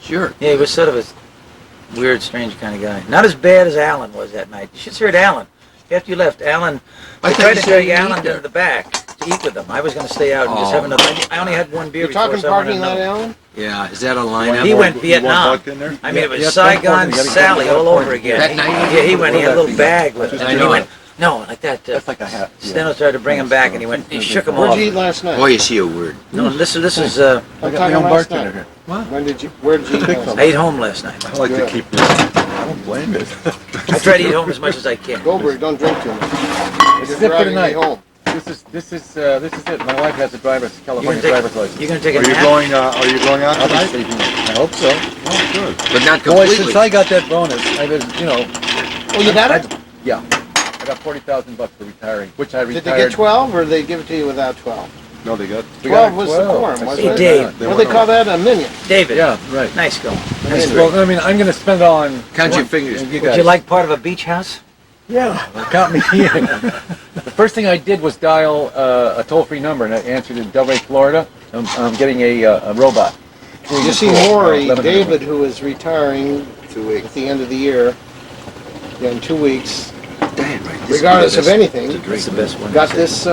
jerk. Yeah, he was sort of a weird, strange kind of guy. Not as bad as Alan was that night. You should have heard Alan. After you left, Alan, I I thought tried you to said take you Alan eat there. to the back to eat with them. I was going to stay out and just have Oh. another. I only had one beer You're before, talking so I wanted parking lot, another. Alan? Yeah, is that a lineup? He went You want Vietnam. vodka in there? I mean, it was Yeah, Saigon you gotta Sally go all over again. That night? Yeah, he went. He had a little bag with him. I And he know. went, no, like that. That's like a hat. Yeah. Steno tried to bring him back, and he went. He shook him Where'd off. you eat last night? Boy, is he a word. No, this is. I I'm got talking my own last bartender night. here. Where did you eat last I night? ate home last night. I like to Good. keep. I don't blame it. I try to eat home as much as I can. Goldberg, don't drink too much. This is You're it for driving me tonight. home. This is it. My wife has a California driver's license. You're gonna take a Are you nap? going? Are you going out I'll be tonight? sleeping. I hope so. Oh, good. But not Boy, completely. since I got that bonus, I was, Oh, you got it? yeah, I got $40,000 for retiring, which I Did retired. they get 12 or did they give it to you without 12? No, they got. We got 12 was the 12. quorum, I wasn't said, it? Hey, Dave. yeah. What do they call that? A minion. David. Yeah, right. Nice go. Well, I mean, I'm going to spend it all on. Count your fingers. You Would guys. you like part of a beach house? Yeah, count me in. The first thing I did was dial a toll-free number, and I answered in Delray, Florida. I'm getting a robot. You see, Maury, David, who is retiring 2 weeks. at the end of the year, in 2 weeks, Damn right. regardless of anything, That's the best one. got this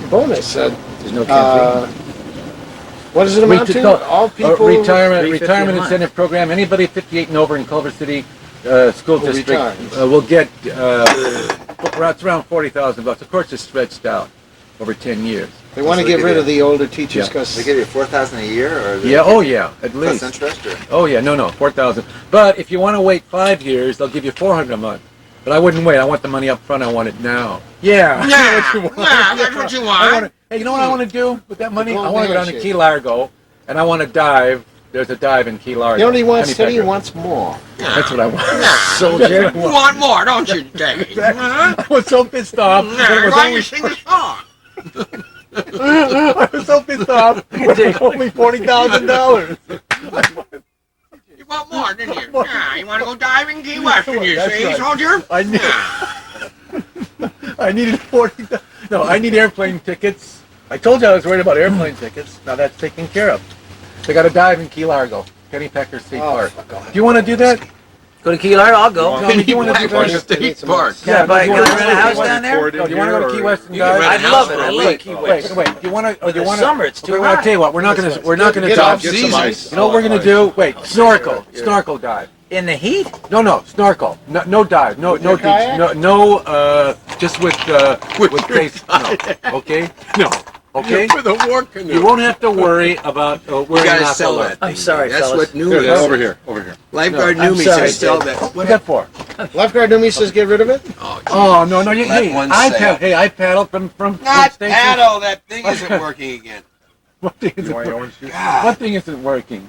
bonus. There's no Uh, caffeine. what does it amount to? All people retirement $350 a month. incentive program. Anybody 58 and over in Culver City School Who District retires. will get it's around $40,000. Of course, it's stretched out over 10 years. They want to So they get give rid you- of the older teachers Yeah. because They give you 4,000 a year, or Yeah. Oh yeah. At plus least. interest, or Oh yeah. No. 4,000. But if you want to wait 5 years, they'll give you 400 a month. But I wouldn't wait. I want the money up front. I want it now. Yeah. Yeah, yeah, that's what you I want. wanna, hey, you know what I want to do with that money? Go I want to go down to handshake. Key Largo, and I want to dive. There's a dive in Key Largo. you know what he wants, Honey Teddy? He pecker. wants more. That's what I want. Soldier. You want more, don't you, Dave? Huh? I was so pissed off. when it Yeah, was why only- you sing the song? I was so pissed off. It was only $40,000. You want more, didn't you? Yeah, you want to go diving Key West, didn't you? That's See, right. soldier? I need. Yeah. I needed 40. No, I need airplane tickets. I told you I was worried about airplane tickets. Now that's taken care of. They got to dive in Key Largo, Penny Pecker State Oh, Park. fuck off. Do you want to do that? Go to Key Largo. I'll go. No, do you want to do Penny that? State Park. Yeah, but do you can wanna I rent a do house that? down there? No, do you want to go to Key West and You can dive? rent a I'd house love for it. a I week. love Key West. Wait. Do you want to? For the summer, it's too Okay, hot. I'll tell you what. We're not going to. We're not going to Get dive. off, get some ice. You know what we're going to do? Wait, snorkel, snorkel dive. In the heat? No, snorkel. No dive. No your beach. kayak? No. Just with With your face. No. Okay. No. Okay. For the war canoe. You won't have to worry about You wearing gotta an sell alert. that. I'm thing. sorry, That's fellas. what new Here, is. over here, over here. Lifeguard No, I'm knew me sorry, said sell Dave. that. What's that for? Lifeguard Numi says get rid of it? Oh, Oh no. Let Hey, one I sail. paddled from not station. paddle. That thing isn't working again. What thing You isn't want working? orange juice? God. What thing isn't working?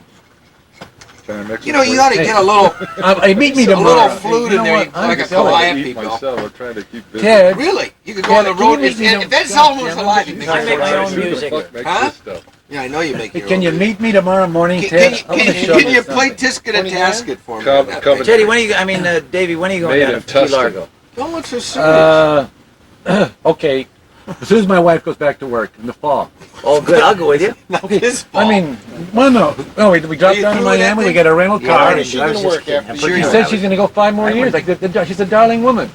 Trying to mix You it know, for you ought to Hey. get a little, Meet me a tomorrow. little flute You know in there, what? I'm like a telling you. Hawaiian eat people. myself. I'm trying to keep busy. Ted. Really? You could go on the Can you road. meet If, me if tom- that Solomon was Yeah, alive, I'm you'd gonna make make my your own own Who the music. fuck makes Huh? this stuff? Yeah, I know you make your Can own you music. meet me tomorrow morning, Can, Ted? can, I'm gonna can, show can you play something. Tisket for me? Come- on that come thing? Teddy, when are you? Davey, when are you going Made down in to Key Tustin. Largo? Don't look so serious. Okay. As soon as my wife goes back to work in the fall. Oh, good. I'll go with you. Okay. This I fall. mean, well, no. We drop you down to through with that Miami. We thing? get a rental Yeah, car. I She's was gonna just work kidding. after I'm she- putting She you said out. she's going to go 5 more years. Like she's a darling woman.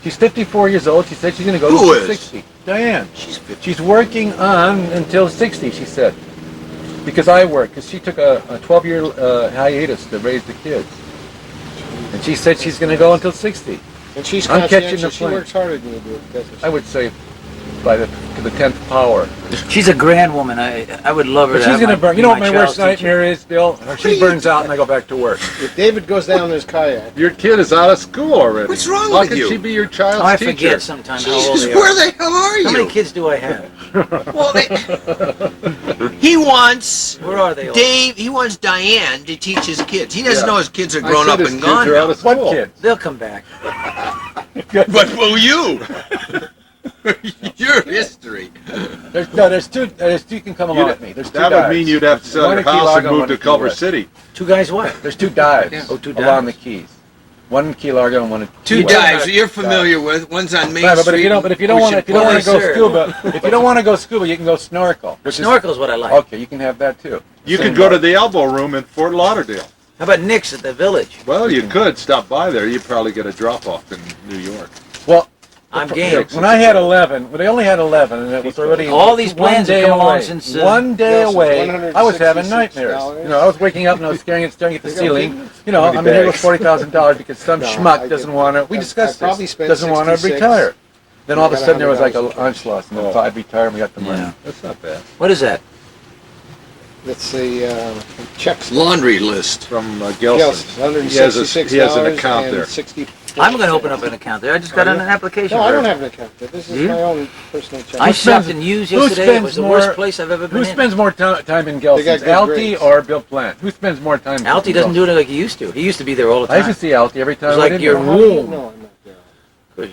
She's 54 years old. She said she's going to go Who to is? 60. Diane. She's 50. She's working on until 60. She said, because I work. Because she took a 12-year hiatus to raise the kids, and she said she's going to go until 60. And she's I'm catching the conscientious. She plane. works harder than you do. doesn't she? I would say by the 10th power. She's a grand woman. I would love her But to she's have going to burn. You know what my child's worst teacher. nightmare is, Bill? She burns out and I go back to work. If David goes down in his kayak, Your kid is out of school already. What's wrong How with can you? she be your child's Oh, I teacher? forget sometimes how old Jesus, they where are. the hell are you? How many kids do I have? Well, they, He wants Where are they all? Dave. He wants Diane to teach his kids. He doesn't Yeah. know his kids are I grown said up his and kids gone are out now. of school. What kids? They'll come back. But will you? Your history. There's two. You can come along with me. There's two That dives. would mean you'd have to sell One your in Key house and Largo, move one to in Key Culver West. City. Two guys what? There's two dives Yeah. Oh, two along dives. the Keys. One in Key Largo and one in Two Key West. dives that you're familiar with. One's on Main Right, Street. but if you don't want to go Yes, sir. scuba, if you don't want to go scuba, you can go snorkel. Which is- Snorkel's what I like. Okay, you can have that too. You Same could go to boat. the Elbow Room in Fort Lauderdale. How about Nick's at the Village? Well, you could stop by there. You'd probably get a drop-off in New York. Well, I'm game. when I had 11, when they only had 11, and it was already All these one plans have day come along away. since, One day Nelson's away, I was having $166. nightmares. You know, I was waking up and I was staring at the ceiling. You know, How many I mean, here was bags? $40,000 because some No, I schmuck get doesn't that. want to. We I discussed probably this. spent Doesn't want to 66. retire. Then all of a I got sudden there was like a $100 lunch loss, and then Oh. I'd retire and we got the money. Yeah. That's not bad. What is that? That's the checks. Laundry list. From Yes, Gelson's. He has an account there. I'm going to open up an account there. I just got an application. No, for I it. don't have an account there. This is Do you? my own personal check. I Who shopped spends- in used who yesterday. It spends was the more- worst place I've ever been Who in. spends more time in They got Gelson's, good Alty grades. or Bill Plant? Who spends more time? Alty in doesn't Gelson's? do it like he used to. He used to be there all the I used time. to see Alty every time. It was I like didn't your know. How do you room. know I'm not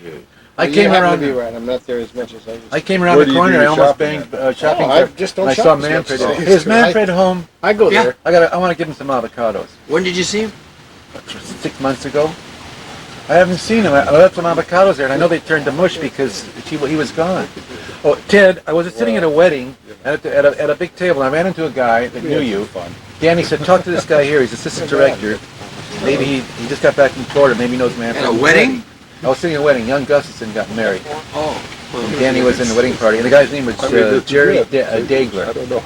there? I You came happen around. to be right. I'm not there as much as I used to. I came around Where the do you do corner. your I almost shopping banged shopping. I cart, just don't and I shop saw as much Manfred. as I used Is to. Manfred home? I go Yeah. there. I want to give him some avocados. When did you see him? 6 months ago. I haven't seen him. I left some avocados there, and I know they turned to mush because he was gone. Oh, Ted, I was sitting at a wedding at a big table, and I ran into a guy that knew you. Danny said, "Talk to this guy here. He's assistant director. Maybe he just got back from Florida. Maybe he knows Manfred." At a wedding? I was sitting at a wedding. Young Gustafson got married. Oh. Danny was in the wedding party, and the guy's name was Jerry Dagler. I don't know.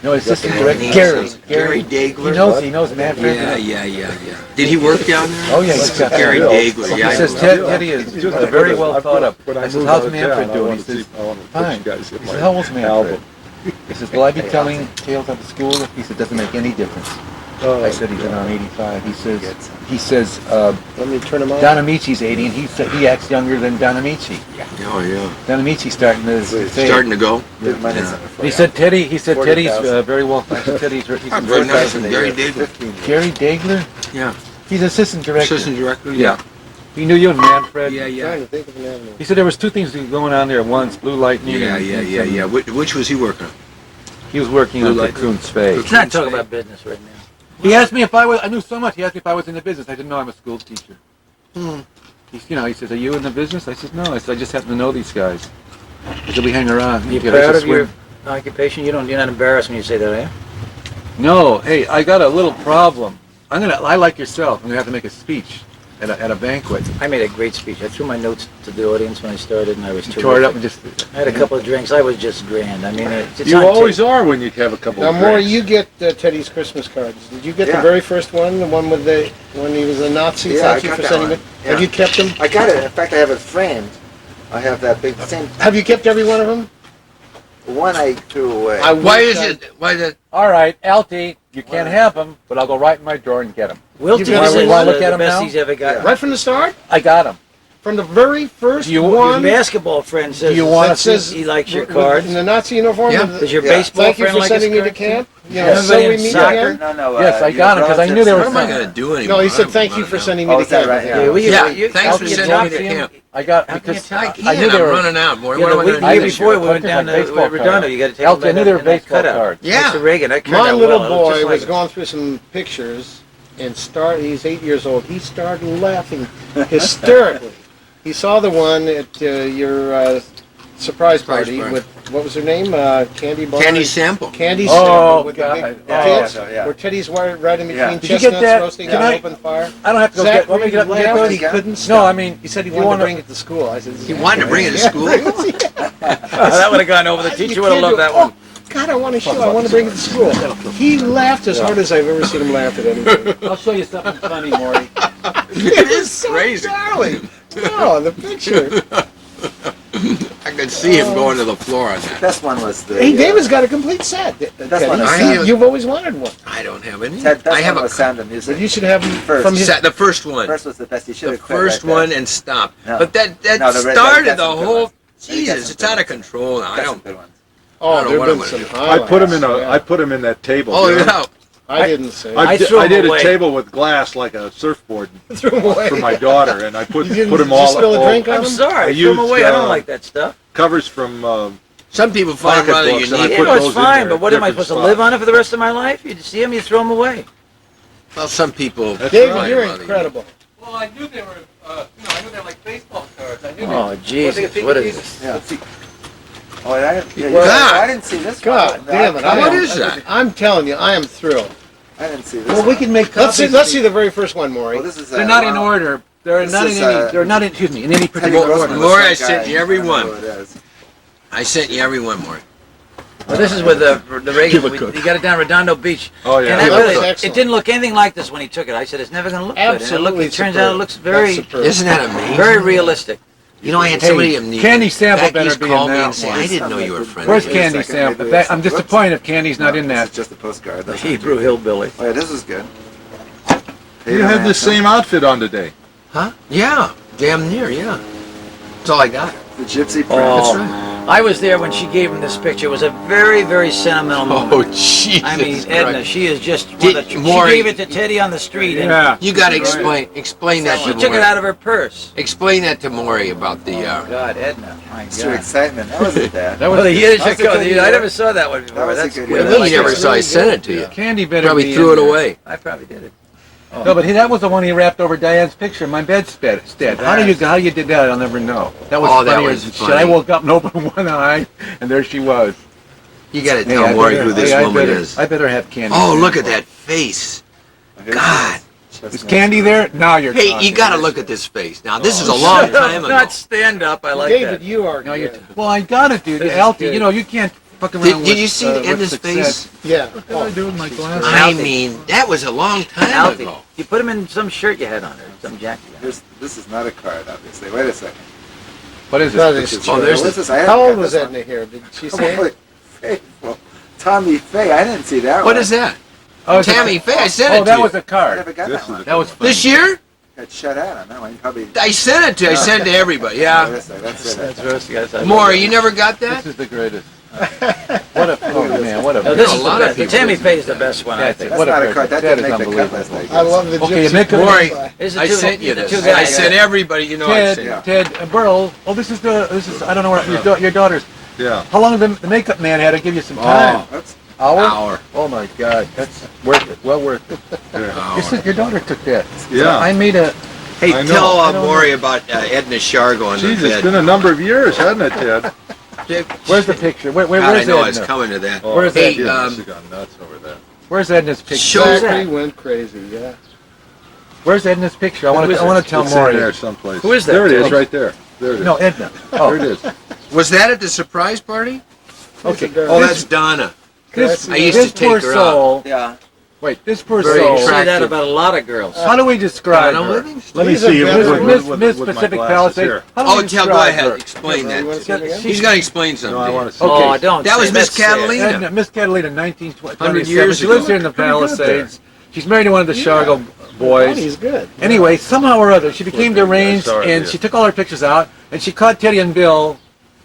No, assistant director Gary He Dagler. He knows Manfred. Yeah. Did he work down there? Oh yeah, he's got Gary that. Dagler. Yeah. He says Teddy is very well thought up. I says, how's Manfred doing? He says, fine. He says, how old's Manfred? He says, will I be telling tales at the school? He said, doesn't make any difference. I said, he's around 85. He says, Let me turn them on. Don Amici's 80, and he acts younger than Don Amici. Oh yeah. Don Amici's starting to say. Starting to go. Yeah. He said Teddy's very well thought. He said he's Very nice. Gary Dagler. Gary Dagler? Yeah. He's assistant director. Assistant director. Yeah. He knew you and Manfred. Yeah. Trying to think of an avenue. He said there was two things going on there at once, Blue Lightning Yeah. Which was he working on? He was working Blue on Lightning. Cocoon Spade. Let's not talk about business right now. He asked me if I knew so much, he asked me if I was in the business. I didn't know I'm a school teacher. He says, are you in the business? I said, no. I said, I just happen to know these guys. He said, we hang around. You He said, proud "I of just your swim." occupation? You're not embarrassed when you say that, are you? No, hey, I got a little problem. I like yourself. I'm gonna have to make a speech at a banquet. I made a great speech. I threw my notes to the audience when I started, and I was You tore it up terrific. and just. I had a couple of drinks. I was just grand. I mean, it's You on always tape. are when you have a couple Now, of Maury, drinks. you get Teddy's Christmas cards. Did you get Yeah. the very first one, the one with when he was a Nazi? Yeah, Thank I you got for that sending one. it. Yeah. Have you kept them? I got it. In fact, I have it framed. I have that big same Have you kept every one of them? one I threw away. Why is it? Why that? All right, Alty, you can't have them, but I'll go right in my drawer and get them. Wilty You is wanna look at the him best now? he's ever got. Right from the start? I got them. From the very first You- Your one? basketball friend says, you wanna that says he likes your with- cards. in the Nazi uniform? Yeah. With Does your Yeah. baseball Thank you friend for like sending me his to cards? camp. You know, Everybody so in we meet soccer? again. No. Yes, I got 'em, 'cause I knew they were What am I signed. gonna do anymore? No, he said I thank don't you for know. sending me Oh, to is that camp. right? Yeah. Yeah. well, Yeah, you, thanks how for can you sending not me to see him? camp. I got How can you because tell? I I can't. knew they I'm were. running out more. Yeah, What the am I week gonna year do? before we went Cards down like to baseball Redondo, cards. you got to take Elton, them I knew they were baseball cutout. cards. Yeah. Next to Reagan, that cut My out little well. It looked boy just like was it. going through some pictures and he's 8 years old. He started laughing hysterically. He saw the one at your surprise party party. with, what was her name? Candy Bar? Candy sample. Candy Oh, Sample with the God. big Yeah, tits, yeah. where Teddy's right in between Yeah. Did you get chestnuts that? roasting Can on I- open fire. I don't have to go Zach get. Want me to get up and get laughed. those? He couldn't stop. No, I mean, He said he you wanted wanna- to bring it to school. I said, He wanted to bring it to school. That would have gone over. The You teacher would have can't loved do- that one. God, I want to show. I want to bring it to school. He laughed as hard as I've ever seen him laugh at anything. I'll show you something funny, Maury. It is so crazy. darling. No, the picture. I could see him going to the floor on that. Best one was the. Hey, David's got a complete set. That's what I Teddy. have. You've always wanted one. I don't have any. Best I have one a was Sound of Music. But you should have him First. from his. the first one. First was the best. You should The have quit first right there. one and stopped. No. But that No, the red- started that's the some good whole. ones. He got Jesus, some it's good out of ones. control now. I That's don't. some good ones. Oh, know there what have I'm been some gonna do. highlights. I put them in a. yeah. I put them in that table. Oh, you know? yeah. I didn't say. I threw 'em did away. a table with glass like a surfboard threw them away. for my daughter, and I put You didn't them just all. spill a drink on I'm them? sorry. I Throw them used, away. I don't like that stuff. Covers from. Some people find rather Pocketbooks, and I unique. put Yeah, those it's in fine, there but at what am I different supposed to live spots. on it for the rest of my life? You see them, you throw them away. Well, some people. David, find you're rather incredible. Well, I knew they were, I knew they were like baseball cards. I knew Oh, Jesus, what is this? Yeah. Oh, yeah, God. I didn't see this God one. damn it! What is that? I'm telling you, I am thrilled. I didn't see this Well, one. we can make Let's see. copies. Let's see the very first one, Maury. Well, this is, They're not in wow. order. They're This not is, in any. They're not in. Excuse me. In any Teddy particular Grossman order. was Maury, that I sent guy. you every I don't know one. who it is. I sent you every one more. Well, this is with the Reagan. Give a cook. You got it down Redondo Beach. Oh yeah. And that that really, was it excellent. didn't look anything like this when he took it. I said, it's never going to look good. Absolutely. And it turns superb. out it looks very, That's superb. Isn't that amazing? very realistic. You know, I had Hey, somebody in the Candy Sample back better east be in call me that and say, one. I didn't know you were friends. Where's with Wait a Candy second, Sample? maybe I'm whoops. disappointed if Candy's not in This that. is just a postcard. That's Hebrew hillbilly. Oh, yeah, this is good. You have the same outfit on today. Huh? Yeah. Damn near, yeah. That's all I got. The Gypsy Prince. Oh, right. I was there when she gave him this picture. It was a very, very sentimental moment. Oh, Jesus. I mean, Edna, Christ. she is just one Did- of the, she Maury- gave it to Teddy on the street. And Yeah. You got to explain that she to took Maury. it out of her purse. Explain that to Maury about the. Oh, God, Edna. My It's your God. excitement. That wasn't bad. That Well, was the Yiddish That's a code. good I year. never saw that one before. That was a That's good good. year. Well, I you like never it. saw I sent it to you. Candy better Probably be threw in it there. away. I probably did it. No, but that was the one he wrapped over Diane's picture in my bedstead. How you did that? I'll never know. That was Oh, that funny was as shit. funny. I woke up and opened one eye, and there she was. You got to Hey, tell I Maury better- who this hey, I woman better- is. I better have Candy. Oh, look at Sample. that face. Here's God. this. Is Candy there? Now you're Hey, talking. you got to look at this face. Now, this is a long time ago. Not stand up. I like David, that. you are No, you're good. well, I got it, dude. This is Alty, good. you know, you can't fuck around with Did you see with Edna's success. face? Yeah. What did I do with my glasses? I mean, that was a long time Alfie, ago. you put him in some shirt you had on her, some jacket. This is not a card, obviously. Wait a second. What is No, this? this- Oh, there's What's the- this? I haven't How got old was this Edna here? Did she one. say? Holy faithful. Tommy Faye. I didn't see that one. What is that? Oh, it's a- Tammy Faye, I sent Oh, it to that you. was a I card. never got This that one. is- That was funny. This year? Got shut out on that one. You probably. I sent it to you. I sent it to everybody. Yeah. That's it. That's it. That's gross, guys. Maury, you never got This that? is the greatest. What a oh man, what a No, There this are is a the lot of best. The people Tammy that Faye is the best one, I That's think. it. That's not a a card. That that didn't is make the cut last unbelievable. night. I love the Okay, gypsy. Nick- Maury, Here's the I two, sent you the this. two I guys. sent everybody. You know I Ted, sent it. Ted, Burl. Oh, this is I don't know where your daughter's. Yeah. How long did the makeup man had to give you some time? That's Hour? Hour. Oh my God, that's worth it. Well worth it. Your daughter took that. Yeah. I made a. Hey, I know. tell I don't Maury about Edna Shargo on the Jeez, it's bed. been a number of years, hasn't it, Ted? Where's the picture? God, I Where's know I was Edna? coming to that. Oh, Where's Hey, goodness, um, you got nuts over there. Where's Edna's picture? Show Where's, Exactly went crazy. Yeah. where's Edna's picture? I want is to. I want it? to tell It's in Maury. there someplace. Who is that? There it is, Oh. right there. There it is. No, Edna. There Oh, it is. Was that at the surprise party? okay. Oh, that's Donna. This, I used this to take poor her soul. yeah. Wait, this poor Very soul. You say that attractive. about a lot of girls. How do we describe Donna her? Livingston. Let me These are see you better with, than Miss with my Pacific glasses Palisades. here. How do Oh, we tell, go describe ahead. her? Explain You want to that. see it again? He's got to explain No, I something. want to see. Oh, don't. That say was Miss that's sad. Catalina. Edna, Miss Catalina, 1927. 100 years She lives ago. here in the Pretty good there. Palisades. She's married to one of the Shargo boys. He's good. Anyway, somehow or other, she became Poor thing, deranged, sorry, and yeah. she took all her pictures out, and she caught Teddy and Bill.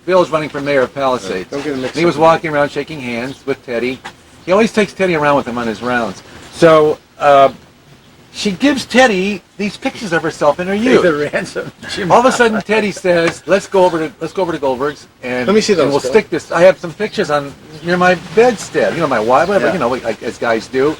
Bill was running for mayor of Palisades. Don't get him mixed And he was up. walking around shaking hands with Teddy. He always takes Teddy around with him on his rounds. So she gives Teddy these pictures of herself in her Pay youth. the ransom. All of a sudden, Teddy says, "Let's go over to Goldbergs, and Let me see those, and we'll Bill. stick this. I have some pictures on near my bedstead. You know, my wife, whatever. Yeah. You know, like, as guys do."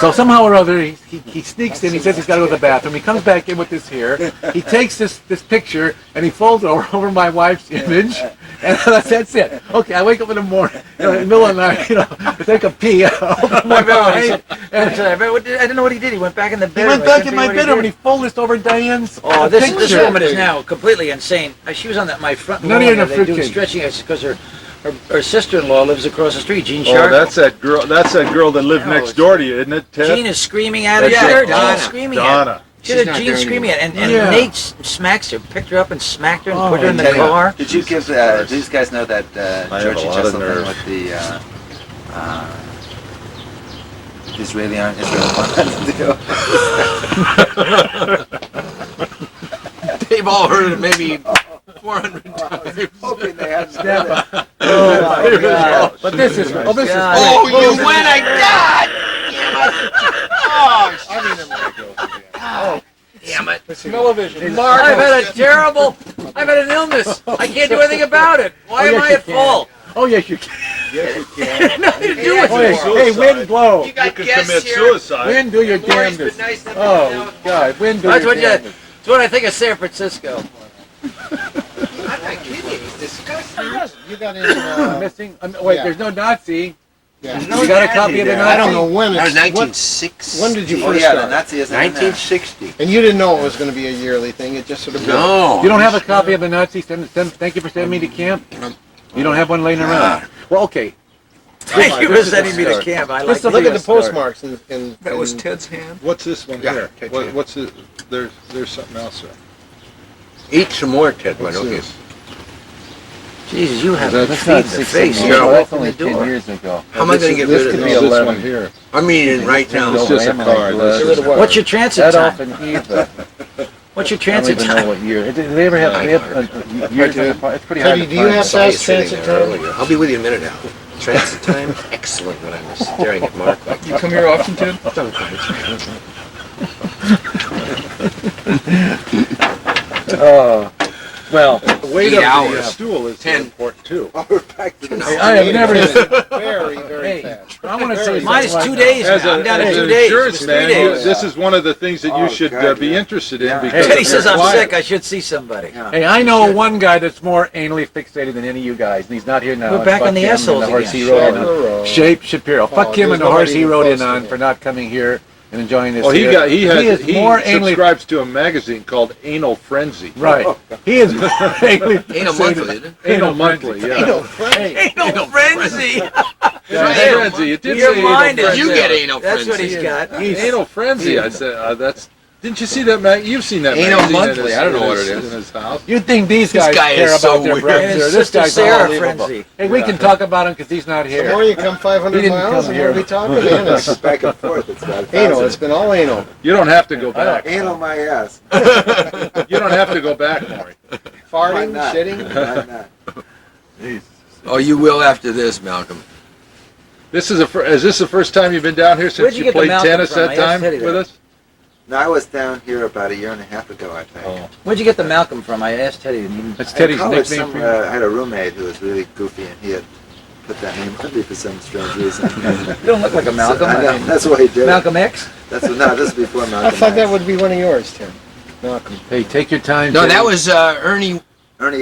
So somehow or other, he sneaks in. He says he's got to go to the bathroom. He comes back in with this here. He takes this picture and he folds it over my wife's image, and that's it. Okay, I wake up in the morning, in the middle of the night, to take a pee. I open my eyes, and I didn't know what he did. He went back in the he bedroom. went I back couldn't in see my what he bedroom did. and he folded this over Diane's Oh, this picture. woman is now completely insane. She was on my front None of lawn. you are They do fruitcake. stretching because her sister-in-law lives across the street, Jean Oh, Sharp. that's that girl. That's that girl that lived No, next it's- door to you, isn't it, Ted? Jean is screaming at her. Yeah, She heard Donna. Jean screaming at Donna. her. She She's heard not Jean there screaming at her. And Yeah. Nate smacks her, picked her up and smacked her and Oh, put her in the Teddy, car. Did you give these guys know that have a Georgie lot of Jesselman nerve. with the Israeli on Israel They've all heard it maybe 400 times. Hoping they hadn't done it. my God. But this is, oh, this is. Oh, you win again! Oh, I mean, I'm gonna go for that. damn it. Smell-o-vision. I've had an illness. I can't do anything about it. Why am I at fault? Oh, yes, you can. Yes, you can. Nothing to do with Oh, it. yes. Hey, wind blow. You got You can guests commit here. suicide. Wind do your Lori's been damnedest. nice to me Oh, now. God, wind do That's your what damnedest. that's what I think of San Francisco. I'm not kidding. He's disgusting. You got in. Missing? Wait, yeah. there's no Nazi. Yeah. You got a copy of the Nazi? I don't know when. That was It's, 1960. when did you Oh first yeah, the start? Nazi isn't in there. 1960. And you didn't know it was going to be a yearly thing. It just sort of. No. You don't have a copy of the Nazi? Thank you for sending me to camp. You don't have one laying around? Well, okay. Thank you for sending me to camp. I like This will Look be at a the start. postmarks and That was Ted's hand. What's this one Yeah, here? Ted, What, yeah. what's it? There's something else there. Eat some more, Ted. Why What's don't you? this? Jesus, you have That's a feet in the face. years You're ago. That's open only the 10 door. years ago. How am I going to get This rid of could this? be this 11 one. here. I'm eating right now. It's just a card. Get rid of what? What's your transit Adolf time? and Eva. What's your I don't transit even know time? what year. Do they ever have, years apart? It's pretty hard Teddy, to do you find. have Saw you fast sitting transit there time? earlier. I'll be with you in a minute now. Transit time? Excellent when I was staring at Mark like You come here often, Ted? Well, The weight 8 of the hours. stool is 10. important too. Oh, we're back to the I have never. Very, very Hey, fast. I want to say Mine is something 2 days As, now. I'm down to as 2 an days. It insurance was 3 man, days. this is one of the things that you Oh, should God, be yeah. interested in Yeah. because Teddy if says you're I'm quiet- sick. I should see somebody. Hey, I know one guy that's more anally fixated than any of you guys, and he's not here now. We're and back fuck on the him and assholes the horse again. he rode in Shapiro. on. Shape Shapiro. Fuck Oh, him there's and the horse nobody he even rode in close to on him. for not coming here and enjoying this. Well, he here. he more anally. subscribes to a magazine called Anal Frenzy. Right. He is more anally Ain't a fixated. monthly, is it? Anal Monthly, yeah. Ain't no frenzy. Yeah, Anal Frenzy. It did Your say mind Anal is You Frenzy. get anal That's what frenzy. he's got. Anal Frenzy. I said that's. Didn't you see that mag? You've seen that Anal magazine in Monthly, his- I don't know in what his- it is. In his house. You'd think these This guys guy care is so about their weird. brothers. And here. his This sister guy's Sarah unbelievable. frenzy. Hey, we can talk about him because he's not The here. more you come 500 He didn't miles, come the more here. we talk about anus. It's back and forth. It's got Anal, it's been all anal. You don't have to go back. anal my ass. You don't have to go back, Maury. Why Farting, not? shitting. Why not? Oh, you will after this, Malcolm. This is is this the first time you've been down here Where'd since you you get the played Malcolm tennis from? that I asked time Teddy with that. us? No, I was down here about a year and a half ago, I think. Oh. Where'd you get the Malcolm from? I asked Teddy. And he, That's In Teddy's college, nickname for you. I had a roommate who was really goofy, and he had put that name on me for some strange reason. you don't look like a Malcolm. I know, I mean, that's why he did it. Malcolm X? No, this is before Malcolm. I thought that X. would be one of yours, Tim. Malcolm. Hey, take your time. No, Teddy. that was Ernie George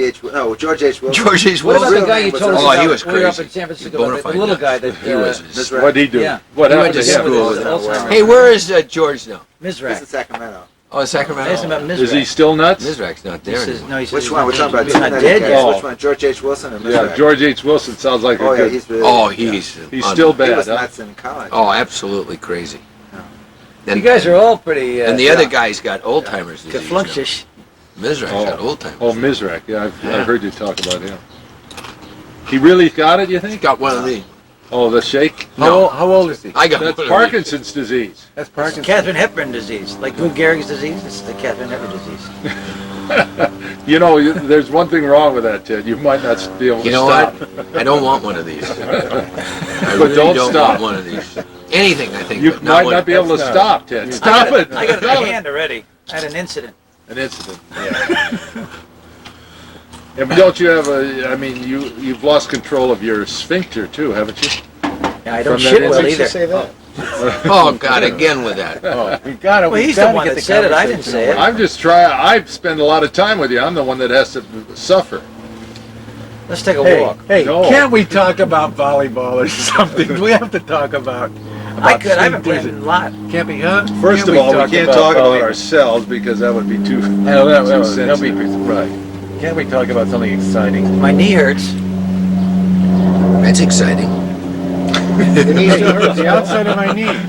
H. Wilson. George H. What about Wilson. the guy you was told us Oh, about? he was We were up crazy. in San Francisco. Bona The fide little nuts. guy that He was. That's right. What'd he do? Yeah. What He happened went to to him? school. with Alzheimer's. Hey, where is George now? This is Mizrak. Sacramento. Oh, Sacramento. Ask him about Mizrak. Is he still nuts? Mizrak's not He there says, anymore. no, he says Which he's one? We're talking about he's two not men dead case. yet. Oh. Which one? George H. Wilson or Mr. Yeah, George H. Wilson sounds like Oh a yeah, good. he's really. Oh, he's Still He bad, was huh? nuts in college. Oh, absolutely crazy. You guys are all pretty. And the other guy's got old timers disease. now. Geflunktish. Mizrak's Oh. got old timers. Oh, Mizrak. Yeah, I've heard you talk about him. He really got it, you He's think? got one of these. Oh, the shake? How old is he? I got That's one of Parkinson's disease. That's Parkinson's. Catherine Hepburn disease. Like Lou Gehrig's disease. This is the Catherine Hepburn disease. You know, there's one thing wrong with that, Ted. You might not be able these. to You know stop. what? I don't want one of these. I But really don't don't stop. want one of these. Anything, I think. You but might one not be able to that's stop, Ted. Stop it. I got it in Stop my it. hand already. I had an incident. An incident. Yeah, but don't you have a? I mean, you've lost control of your sphincter too, haven't you? Yeah, I don't From that shit well What makes you either. say that? Oh, God, again with that. Oh, we got it. Well, he's the one that said it. I didn't say it. I'm just trying. I spend a lot of time with you. I'm the one that has to suffer. Let's take a Hey, walk. hey, No. can't we talk about volleyball or something? We have to talk about. I could. I haven't swing played teams. a lot. Can't be, huh? First Can't of all, we talk can't talk about volleyball? ourselves because that would be too. No, that'll be sensitive. right. Can't we talk about something exciting? My knee hurts. That's exciting. Your knee still hurts. The outside of my knee.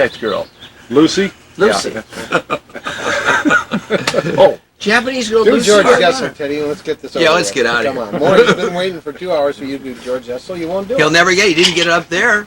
Contact girl. Lucy? Lucy. Yeah, that's right. Oh, Japanese girl. Do Lucy. George Jessel, Teddy. Let's get this over Yeah, let's with. get outta Come here. on. Maury's been waiting for 2 hours for you to do George Jessel. You won't do He'll it. never get. He didn't get it up there.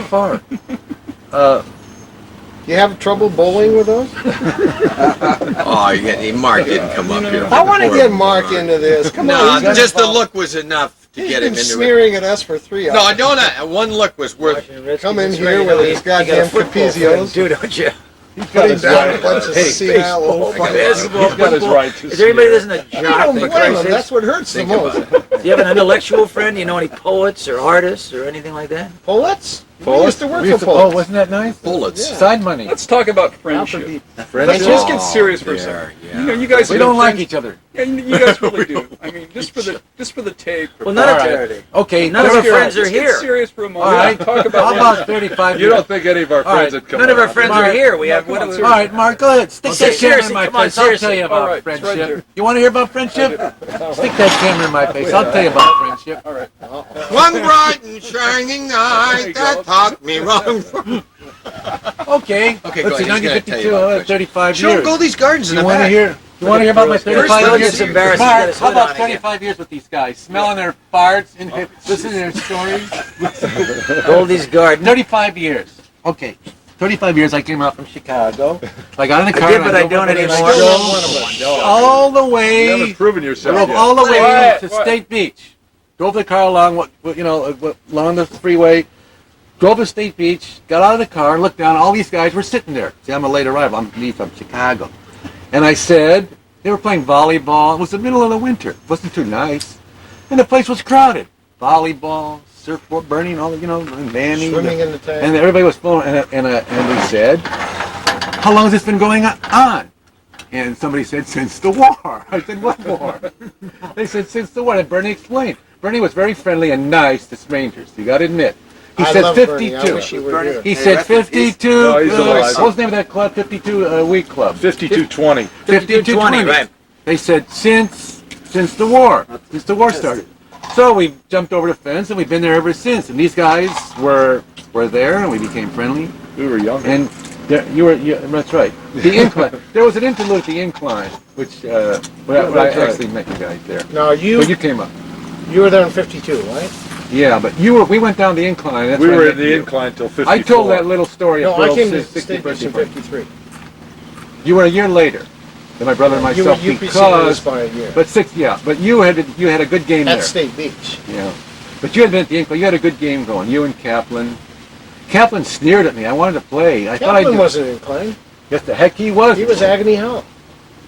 very far. Uh, You have trouble bowling with those? Oh, Mark didn't come up here. I want to get Mark into this. Come No, on. just the look was enough to get him He's into it. sneering at us for 3 No, hours. don't. One look was worth. Come in here with his goddamn Capizios. Too, don't you? Put him down a bunch of Hey, senile old basketball, He's got his football. right to Is there anybody that isn't a I jock don't for blame Christ's him. sake? That's what hurts the Think most. about Do you have an intellectual friend? Do you know any poets or artists or anything like that? Bullets? We Bullets? used to work We for used to- oh, Bullets. wasn't that nice? Bullets. Yeah. Side money. Let's talk about friendship. Friendship? Let's get serious for a there, second. yeah. You know, you guys We have don't been like friends- each other. Yeah, you guys really do. I mean, just for the tape. Well, none All of right. them. Okay, None of our Let's get- friends are let's get here. serious for a All moment. right. Talk about How about 35 You years? don't think any of our All friends right. would come None of our around. friends Mark, are here. We have. come What on, do we? All right, Mark, go ahead. Stick Okay, that camera seriously, in my come on, face. I'll tell seriously. you All about right, it's right friendship. there. You want to hear about friendship? Stick that camera in my face. I'll tell you about friendship. All right. One bright and shining night that taught me wrong from. Okay. Okay, go Let's see, ahead. He's gonna tell you 1952, about 35 Show him years. Goldie's Gardens in You the want to back. hear? You want to hear about my 35 First, years? it's embarrassing. He's got Mark, his how hood about on again. 35 years with these guys? Smelling their farts and listening to their stories? Goldie's Garden. 35 years. Okay. 35 years I came out from Chicago. I got in the car. did, and but I drove don't over there. anymore. I drove One of us. all the You way. haven't proven yourself Drove yet. all the way What? to What? State Beach. Drove the car along, along the freeway. Drove to State Beach. Got out of the car. Looked down. All these guys were sitting there. See, I'm a late arrival. I'm from Chicago. And I said, they were playing volleyball. It was the middle of the winter. It wasn't too nice. And the place was crowded. Volleyball, surfboard, burning, all manning. Swimming in the tank. And everybody was flowing. And we said, how long has this been going on? And somebody said, since the war. I said, what war? They said, since the war. And Bernie explained. Bernie was very friendly and nice to strangers. You got to admit. He I said love 52. Bernie. I wish he were here. He said 52. No, he's alive. What was the name of that club? 52 Week Club. 52-20. 52-20, right. They said since the war started. So we jumped over the fence and we've been there ever since. And these guys were there and we became friendly. We were young. And that's right. The incline. There was an interlude at the incline, which I actually met you guys there. Now, But you came up. you were there in 52, right? Yeah, but we went down the incline. That's We where I were met in the you. incline till 54. I told that little story No, of I Bill's came to 60th State Beach birthday in party. 53. You were a year later than my brother and You were myself UPC us because, by a year. but you had a good game At there. State Beach. Yeah, but you had been at the incline. You had a good game going. You and Kaplan. Kaplan sneered at me. I wanted to play. I thought I Kaplan did. wasn't inclined. Yes, the heck he was. He was agony hell.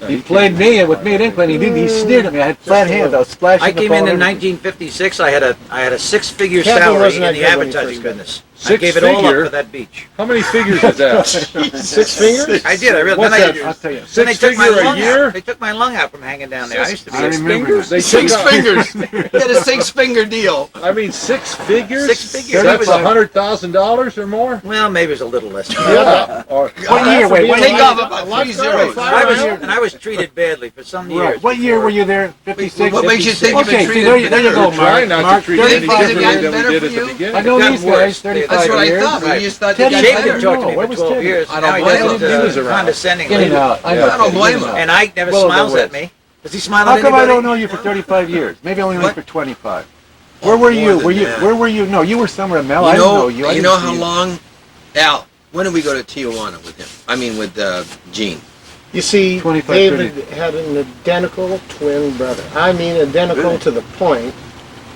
He played me with me at incline. He sneered at me. I had flat hands. I was splashing. I the came ball in and 1956. I had a six-figure Kaplan salary wasn't in that the good when he advertising first got business. I gave it all up Six-figure? for that beach. How many figures is that? 6 fingers? I did. I really. What's Then that? I'll tell you. then they took my Six-figure a lung year? out. They took my lung out from hanging down there. I used to be. I remember that. They Six took out- fingers. Get a 6-finger deal. I mean, 6 figures? Six figures. That's He was- $100,000 or more? Well, maybe it was a little less. Yeah. Or, What year? Wait, what Take year? off about 3 zeros. I was treated badly for some years. Right. What year were you there? 56. What makes you think you've been Okay, see, treated there you go, we're trying Mark. not Mark, to treat any 35 differently years. than we Better did for at you? the beginning. I know Got these worse. guys, 35 That's what I years. thought. Right. We just thought Teddy you Jake got didn't better. talk to me Where for was 12 Teddy? years. I don't Now he blame does him. it He was around. condescendingly. In and out. I don't blame him. And Ike never Well, smiles there at me. Does he smile How at come I anybody? don't know you for 35 years? Maybe I only know you What? for 25. Where were you? than that. Where were you? No, you were somewhere at Mel. I You didn't know, know you. I you didn't know see how you. long? Al, when did we go to Tijuana with him? I mean, with Gene. You see, 25, David had an identical twin brother. I mean, identical to the point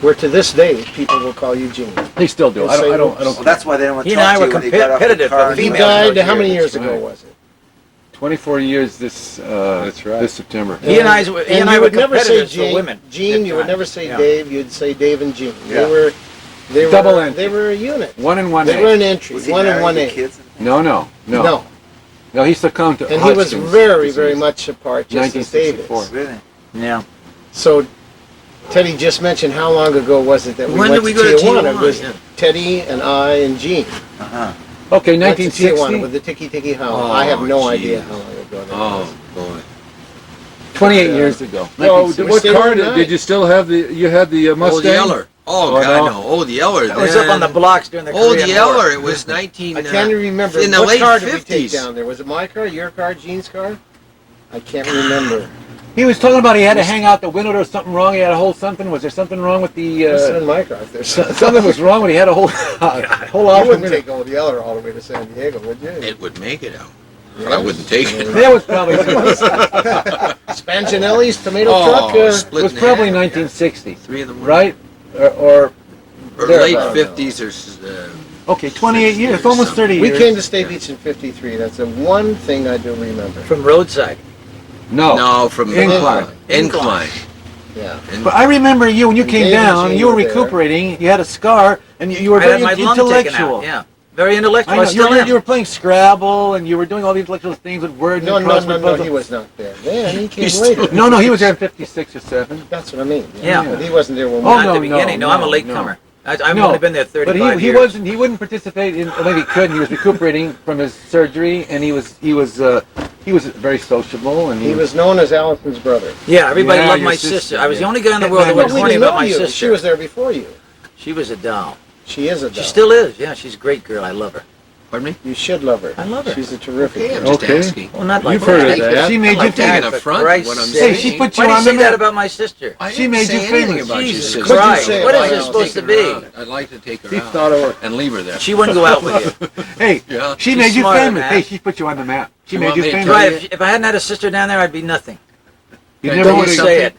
where to this day people will call you Gene. They still do. I don't. Well, that's why they don't want to He and I talk were to you when they got off the competitive car. for He female died, coach how many here. years That's ago right. was it? 24 years this right. this September. He and I And were you would never say competitors for Gene. women. Gene, you would times. never say Yeah. Dave. You'd say Dave and Gene. Yeah. They Double were, entry. they were a unit. 1 and 1 They were A. an entry. Was he 1 and married 1 with A. kids? No. No, he succumbed to And he was Hodgkin's very, disease. very much apart, just as David 1964. is. Really? Yeah. So, Teddy just mentioned how long ago was it that we When went did we to go to Tijuana? Tijuana? It was Yeah. Teddy and I and Gene. Uh-huh. Okay, Went to Tijuana 1960. with the Tiki Tiki Howl. Oh, I have no geez. idea how long ago that was. Oh, boy. 28 years ago. Well, 1960. what stayed car overnight. did you still have? You had the Old Mustang? Yeller. Oh, Oh, God, no. no. Old Yeller. That was up on the blocks during the Old Korean Yeller. War. It was 19... I can't even remember. in the what late car did we take 50s. down there? Was it my car, your car, Gene's car? I can't remember. He was talking about he had to hang out the window. There was something wrong. He had a whole something. Was there something wrong with the? Listen in my garage. There's Something was wrong when he had a whole whole You outfit. wouldn't take Old Yeller all the way to San Diego, would you? It would make it out, but I wouldn't take it. That was probably Spanginelli's tomato Oh, truck. it split was in probably half. 1960, 3 in the morning. right? Or Or there late about. 50s or Okay, 28 years, almost 30 We years. came to Stay Beach in '53. That's the one thing I do remember. From roadside. no, from Incline. Incline. Yeah. But I remember you when you came Dave and down. Gene You were were there. recuperating. You had a scar, and you were I very had my lung taken intellectual. out. Yeah. Very intellectual. I I, know, still am. you were playing Scrabble, and you were doing all these intellectual things with words No, and no, crossword no, no. puzzles. He was not there. Man, he came He's later. still- No, he was there in 56 or 7. That's what I mean. Yeah. But he wasn't there when we. Oh, Not no, at the beginning. no, No, I'm a no, latecomer. I've No, only been there 35 But he years. wasn't. He wouldn't participate in. Maybe he could. He was recuperating from his surgery, and he was very sociable, and He was known as Allison's brother. Yeah, everybody Yeah, loved your my sister, sister. I was the yeah. only guy in the Yeah, world that no, was we horny didn't about know my you. sister. She was there before you. She was a doll. She is a She doll. still is. Yeah, she's a great girl. I love her. Pardon me? You should love her. I love her. She's a terrific Okay, I'm girl. just Okay. asking. Well, not like You've heard that. of that. She made you I'm taking famous. a front Christ's what I'm sake. Hey, saying. she put you Why do you on the say that map. about my sister? I She didn't made say you anything famous. about your Jesus sister. What'd you Christ. say What about is it her? supposed to Take her be? out. I'd like to take her She out thought of her. and leave her there. She wouldn't go out with you. Hey, Yeah. she She's made you smarter, famous. man. Hey, she put you on the map. She You made want you me to famous. tell Right, if I hadn't had a sister down there, I'd be nothing. You Can I never tell would you have. Say it.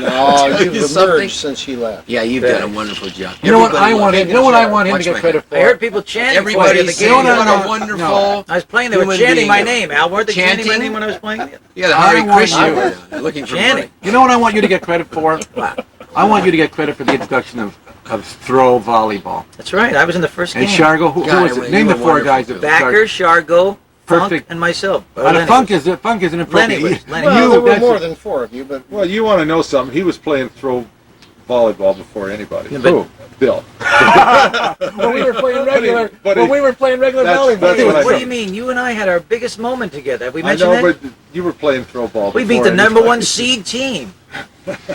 No, Tell you you've something? emerged since she left. Yeah, you've done a wonderful job. You know what Everybody I loves wanted? you. You know what I want him to Watch get my credit hand. for? I heard people chanting for you Everybody at the said game. No, no, what no, a wonderful. no. I was playing, they were human chanting my being. name. Al, weren't they chanting my Chanting? name when I was playing? Yeah, the I Hare want Krishna. you- were looking for Chanting. money. You know what I want you to get credit for? I want you to get credit for the introduction of throw volleyball. That's right. I was in the first And game. Shargo, who God, was you it? Name were the four wonderful, guys. too. That Backer, Shargo, Funk, Perfect. and myself. Funk is an appropriate. Lenny was. Lenny. Well, there were that's more it. than 4 of you, but Well, you want to know something? He was playing throw volleyball before anybody. Yeah, but- Who? Bill. when we were playing regular. But he- when we were playing regular that's- volleyball. that's what I What do know. you mean? You and I had our biggest moment together. Have we I mentioned know, that? but you were playing throw ball. We beat before the number anybody. 1 seed team.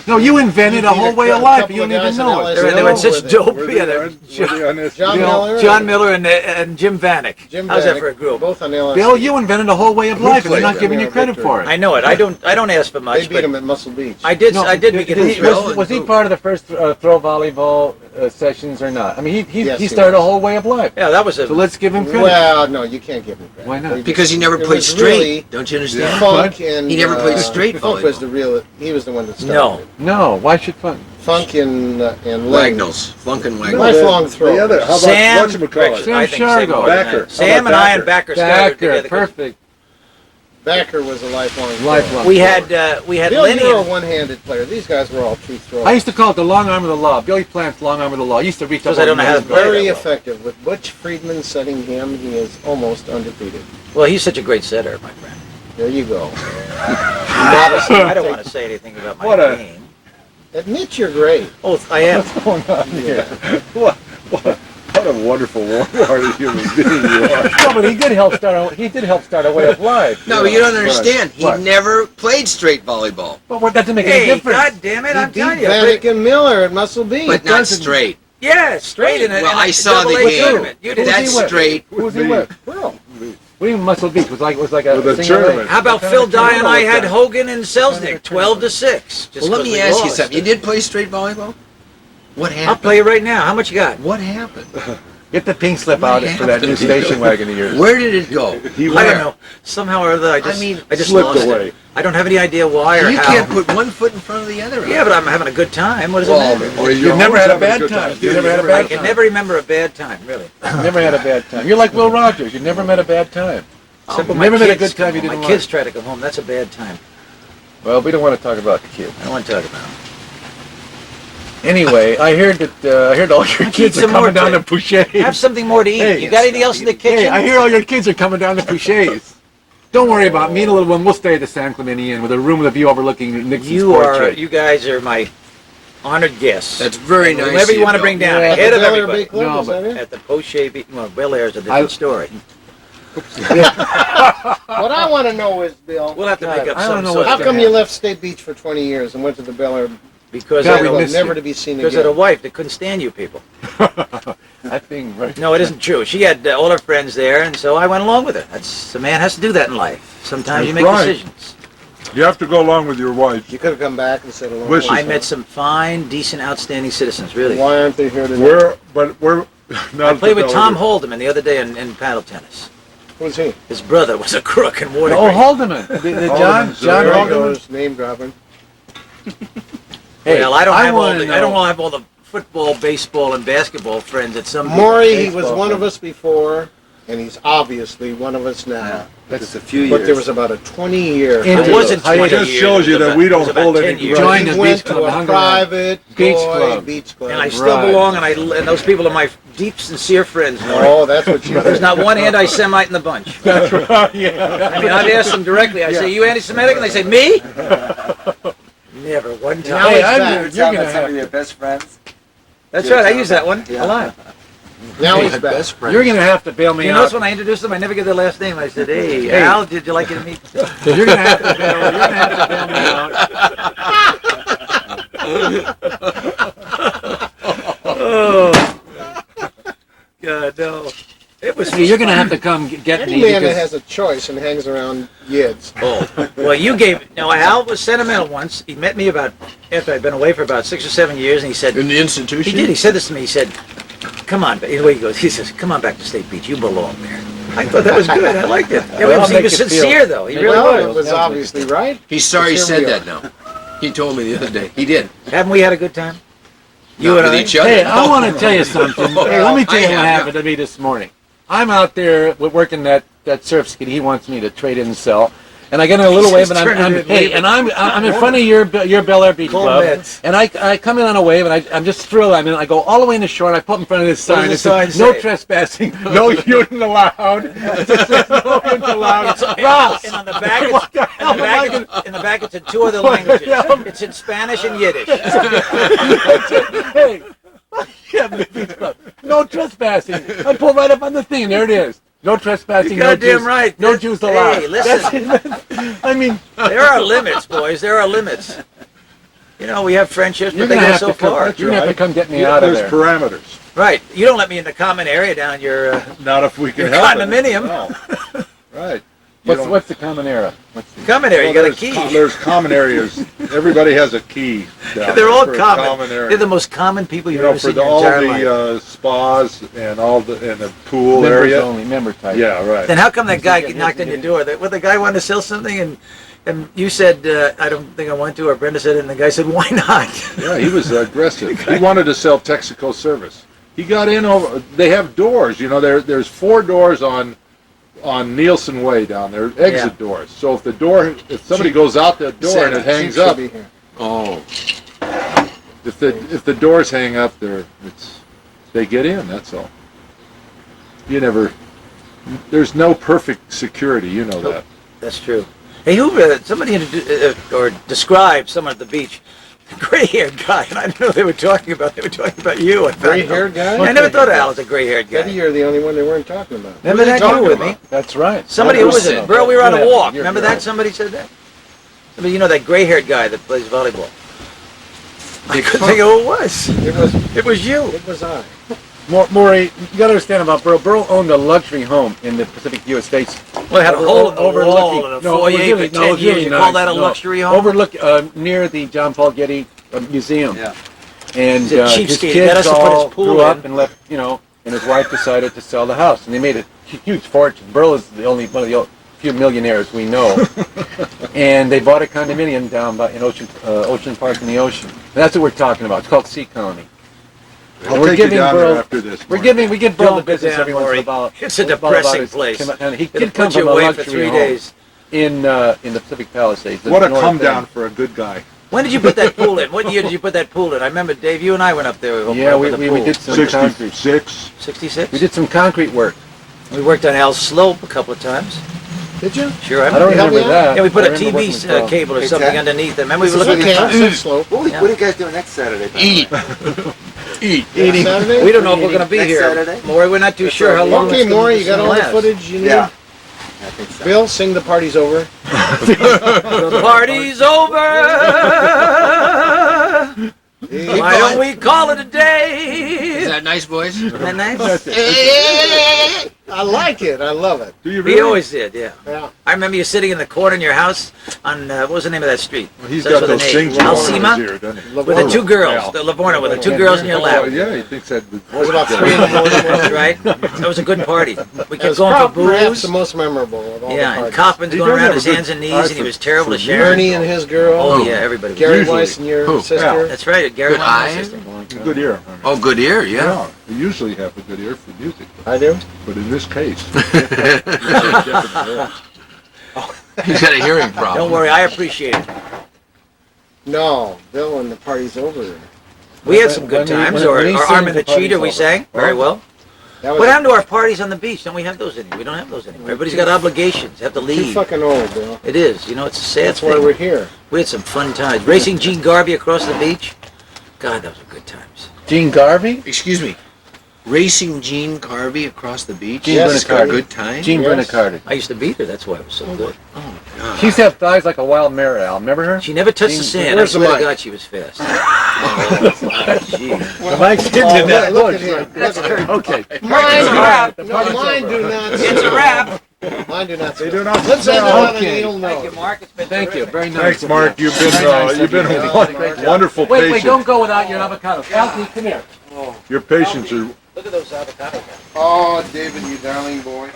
No, you invented You a beat whole a way of couple life. of You don't even guys in know LSU. it. They were Were such they- dope. Were Yeah, they they're- on- were they on this? John Bill- Miller, John Miller and Jim Vanek. Jim How's that Vanek, for a group? both on LSU. Bill, you invented a whole way of life, and they're not played giving them. you credit for it. I know it. I don't ask for They much, beat but him at Muscle Beach. I did. No, I did make it he- through. was he part of the first throw volleyball sessions or not? I mean, Yes, he he started a was. whole way of life. Yeah, that was a. So let's give him credit. Well, no, you can't give him credit. Why not? They Because he just- never it played was straight. really Don't you understand? Funk and He never played straight Funk was volleyball. the real. He was the one that started. No. it. No, why should fun? Funk and Len. Wagnalls. Flunk and No, Wagnalls. Lifelong the throwers. other. How about Sam, whatchamacallit? Sam I think Shargo. more than Backer. that. Sam How and about I and Backer started Backer, together. perfect. Backer was a lifelong. Lifelong. We had Bill, Lenny. you're a and- one-handed player. These guys were all true throwers. I used to call it the long arm of the law. Billy Plant's long arm of the law. He used to reach up. Because I don't know how to play Very that well. effective. With Butch Friedman setting him, he is almost undefeated. Well, he's such a great setter, my friend. There you go. I don't want to say anything about my What a- game. Admit you're great. Oh, I am. What's going on here? What a wonderful, warm-hearted human being you are. No, but he did help start a way of life. No, but you don't understand. He What? never played straight volleyball, But what doesn't make any Hey, difference. God damn it! He I'm beat telling you. Vanek and Miller at Muscle Beach. but not doesn't- straight. Yeah, straight in it. Well, I saw the double A game. tournament. You did That's that. straight. Who was he Me. with? Well, What do you mean Muscle Beach? Was like a With a single tournament. How about What kind Phil of Dye and I tournament had was Hogan and Selznick, 12-6. Well, let me ask you something. You did play straight volleyball? What I'll happened? play you right now. How much you got? What happened? that? Get the pink slip What out for that new happened? station wagon of yours. Where did it go? He I went. don't know. Somehow or other, I just slipped lost away. it. I don't have any idea why or You how. can't put one foot in front of the other. Yeah, but I'm having a good time. What does Well, it matter? Well, You've never had a bad time. You've never had a I bad can time. never remember a bad time, really. Never had a bad time. You're like Will Rogers. You never met a bad time. Except when never my met a kids good time come you home. didn't My like. kids try to come home. That's a bad time. Well, we don't want to talk about the kids. I don't want to talk about it. Anyway, I heard all your kids are some more, coming down to Ted. Pouchet's. Have something more to eat. Hey, You got anything else in the kitchen? Hey, I hear all your kids are coming down to Pouchet's. Don't worry about me and the little one. We'll stay at the San Clemente Inn with a room with a view overlooking Nixon's portrait. You guys are my honored guests. That's very nice. Whoever of you want to Bill. bring down, Yeah, ahead the of Bel Air everybody. Big Club, No, is that it? At the Poche, well, Bel Air's a different story. What I want to know is, Bill, We'll have to make up I don't some know sort what's how of come gonna you left State Beach for 20 years and went to the Bel Air because God, I we Club, miss never you. to be seen because of the again? wife that couldn't stand you people. That thing, right? No, it isn't true. She had all her friends there, and so I went along with her. That's the man has to do that in life. Sometimes you make That's right. decisions. You have to go along with your wife. You could have come back and said hello. Wishes. I met some fine, decent, outstanding citizens, really. Why aren't they here today? We're not I played at the with Tom Belvedere. Holdeman the other day in paddle tennis. Who's he? His brother was a crook in water. Oh, Haldeman. The John Haldeman's John there. There he Haldeman. goes, name dropping. Hey, Well, I don't have all wanna the, know- I don't have all the football, baseball, and basketball friends that some Maury, he was baseball one of fan. us before, and he's obviously one of us now. That's a few But years. there was about a 20-year. It It wasn't It 20 just years, shows you it was that about- we it don't was about hold 10 any years. Joined He the went beach club, to a hung around. private Beach boy club. beach club. And I still Right. belong, and those people are my deep, sincere friends. Maury. Oh, that's what you There's not one anti-Semite in the bunch. That's right. Yeah. I mean, I've asked them directly. I say, "You anti-Semitic?" And they say, "Me?" Never one Now time. Hey, he's I'm back. you're Tell gonna me some have of your best friends. That's right. I use that one Yeah. a lot. Now Hey, he's back. You're gonna have to bail me You out. notice when I introduced them, I never give their last name. I said, "Hey, Hey. Al, did you like to meet?" So you're gonna have to bail. You're gonna have to bail me out. Oh, God, no. It was. Hey, you're gonna have to come get Any me man that because has a choice and hangs around yids. Oh, well, you gave. No, Al was sentimental once. He met me after I'd been away for about 6 or 7 years, and he said, In the institution? he did. He said this to me. He said, "Come on." The way he goes, he says, "Come on back to State Beach. You belong there." I thought that was good. I liked it. Yeah, Well, he make was it feel- sincere, though. He really Well, was. it was obviously right. He's sorry he Here said we are. that now. He told me the other day. He did. Haven't we had a good time? Not and with I? each other. hey, I want to tell you something. Hey, let me tell I you what have, happened to me this morning. I'm out there working that surf skid. He wants me to trade in and sell. And I get in a little wave, and Just turn it in, leave it. I'm in front of your Bel Air Beach Cold Club, Meds. and I come in on a wave, and I'm just thrilled. I mean, I go all the way in the shore, and I put in front of this sign. does It the says, sign "No say?" trespassing, no urine allowed." It just says, "No urine allowed." Ross, And on the back, what the hell am I in the back, it's in 2 other languages. It's in Spanish and Yiddish. Hey, yeah, Beach Club. No trespassing. I pull right up on the thing, and there it is. No trespassing. You're no goddamn juice, right. No juice allowed. Hey, listen. That's it. I mean, There are limits, boys. There are limits. You know, we have friendships, you're but they gonna go have so to come. far. You're gonna have to come get me Yeah, out of there's there. parameters. Right. You don't let me in the common area down your Not if we can Your help it. condominium. No. Right. You don't- What's the common era? What's the, common area. You got a there's key. there's common areas. Everybody has a key. Down They're all there for a common. area. They're the most common people you've You know, ever for seen in your all entire life. the spas and all the pool members area. only, member type. Yeah, right. Then how come that guy get knocked hit on your and door? Well, the guy wanted to sell something, and you said, "I don't think I want to," or Brenda said, and the guy said, "Why not?" Yeah, he was aggressive. He wanted to sell Texaco service. He got in over. They have doors. You know, there's 4 doors on Nielsen Way down there, exit doors. So if somebody goes out that door and it hangs Chief should up, be here. Oh. if the doors hang up, they get in. That's all. There's no perfect security. You know that. That's true. Hey, somebody or described someone at the beach, a gray-haired guy, and I didn't know they were talking about. They were talking about you. I found out. Gray-haired guy? I never thought of Al as a gray-haired Maybe guy. you're the only one they weren't talking about. Remember that you talking were with about? me? That's right. Somebody who was it? Bro, we were on a Yeah, walk. you're Remember right. that? Somebody said that? Somebody, you know, that gray-haired guy that plays volleyball. I couldn't think of who it was. It was you. It was I. Maury, you gotta understand about Burl. Burl owned a luxury home in the Pacific View Estates. Well, it had a hole in the wall overlooking- and a no, it was foyer really- for no, 10 it was years. really You nice. call that a No. luxury home? Overlook near the John Paul Getty Museum. Yeah. And He's a his cheapskate. kids Let us put his all pool grew in. up and left, and his wife decided to sell the house, and they made a huge fortune. Burl is the only one of the few millionaires we know, and they bought a condominium down in Ocean Park in the ocean. And that's what we're talking about. It's called Sea Colony. I'll We're take you giving down Burl- there after this. We Mark. give Burl the Don't go business down, every once in Maury. a while. It's a All about depressing his- place. And he It'll did come put you from a away for luxury 3 home days. in the Pacific Palisades. What a north come end. down for a good guy. When did you put that pool in? What year did you put that pool in? I remember, Dave, you and I went up there. Yeah, we the did some concrete. 66. 66? We did some concrete work. We worked on Al's slope a couple of times. Did you? Sure, I don't Help me remember out. that. Yeah, we put I a remember working with TV Burl. cable or Hey, something Ted. underneath it. Remember, we This were is looking what at counts. Slope. What are you guys doing next Saturday? by the way? Eat. Eat. Eating. Saturday? We don't know if we're going to be Next here. Saturday? Maury, we're not too That's sure how right. long Okay, it's gonna- Maury, it's you got gonna all the last. footage you need? Yeah. I think so. Bill, sing The Party's Over. The party's over. Why don't we call it a day? Is that nice, boys? Isn't that nice? That's it. I like it. I love it. Do you really? He always did, yeah. Yeah. I remember you sitting in the corner in your house on, what was the name of that street? Well, he's Starts got with those an A. things on his Alcima? ear, doesn't he? With the two girls, the Lavorna, with the two girls in your Oh, lap. yeah, he thinks that. It was about 3 in the morning. That's right. That was a good party. We It kept was going for perhaps booze. the most memorable of all Yeah, the and parties. Kaufman's He going does around have his a good hands and knees, eye and he for- was terrible to for Sharon. Ernie and his girl. Oh, yeah, everybody. Gary Usually. Weiss and your Who? sister. That's right, Gary Good Weiss, my eye. sister. Good ear. Oh, good ear, yeah. Yeah, you usually have a good ear for music, I do. but in this case, He's got a hearing problem. Don't worry, I appreciate it. No, Bill, when the party's over. We had some good times. Or Arm and the Cheater, we sang very well. That was What happened to our parties on the beach? Don't we have those anymore? We don't have those anymore. Everybody's got obligations. Have to too leave. fucking old, Bill. It is. You know, it's a sad That's why thing. we're here. We had some fun times. Racing Gene Garvey across the beach. God, those were good times. Gene Garvey? Excuse me. Racing Gene Carvey across the beach? Gene Yes, Brunicardi. Good time? Gene Yes. Brunicardi. I used to beat her. That's why it was so good. She used to have thighs like a wild mare, Al. Remember her? She never touched the Gene- sand. I Where's the swear to mic? God, she was fast. Oh, gee. The mic's Oh, hitting that look bush at him. right there. Look at him. Okay. Mine, wrap. no, mine do not. It's a wrap. Mine do not. they do not. Let's end it on an Okay. anal Thank you, note. Mark. It's been Thank you. terrific. Very nice. Thanks, of Mark. you. You've been Very nice you've of been you. a wonderful Wait, patient. wait, don't go without your avocado. Alfie, come here. Your patience are Look at those avocados. Oh, David, you darling boy.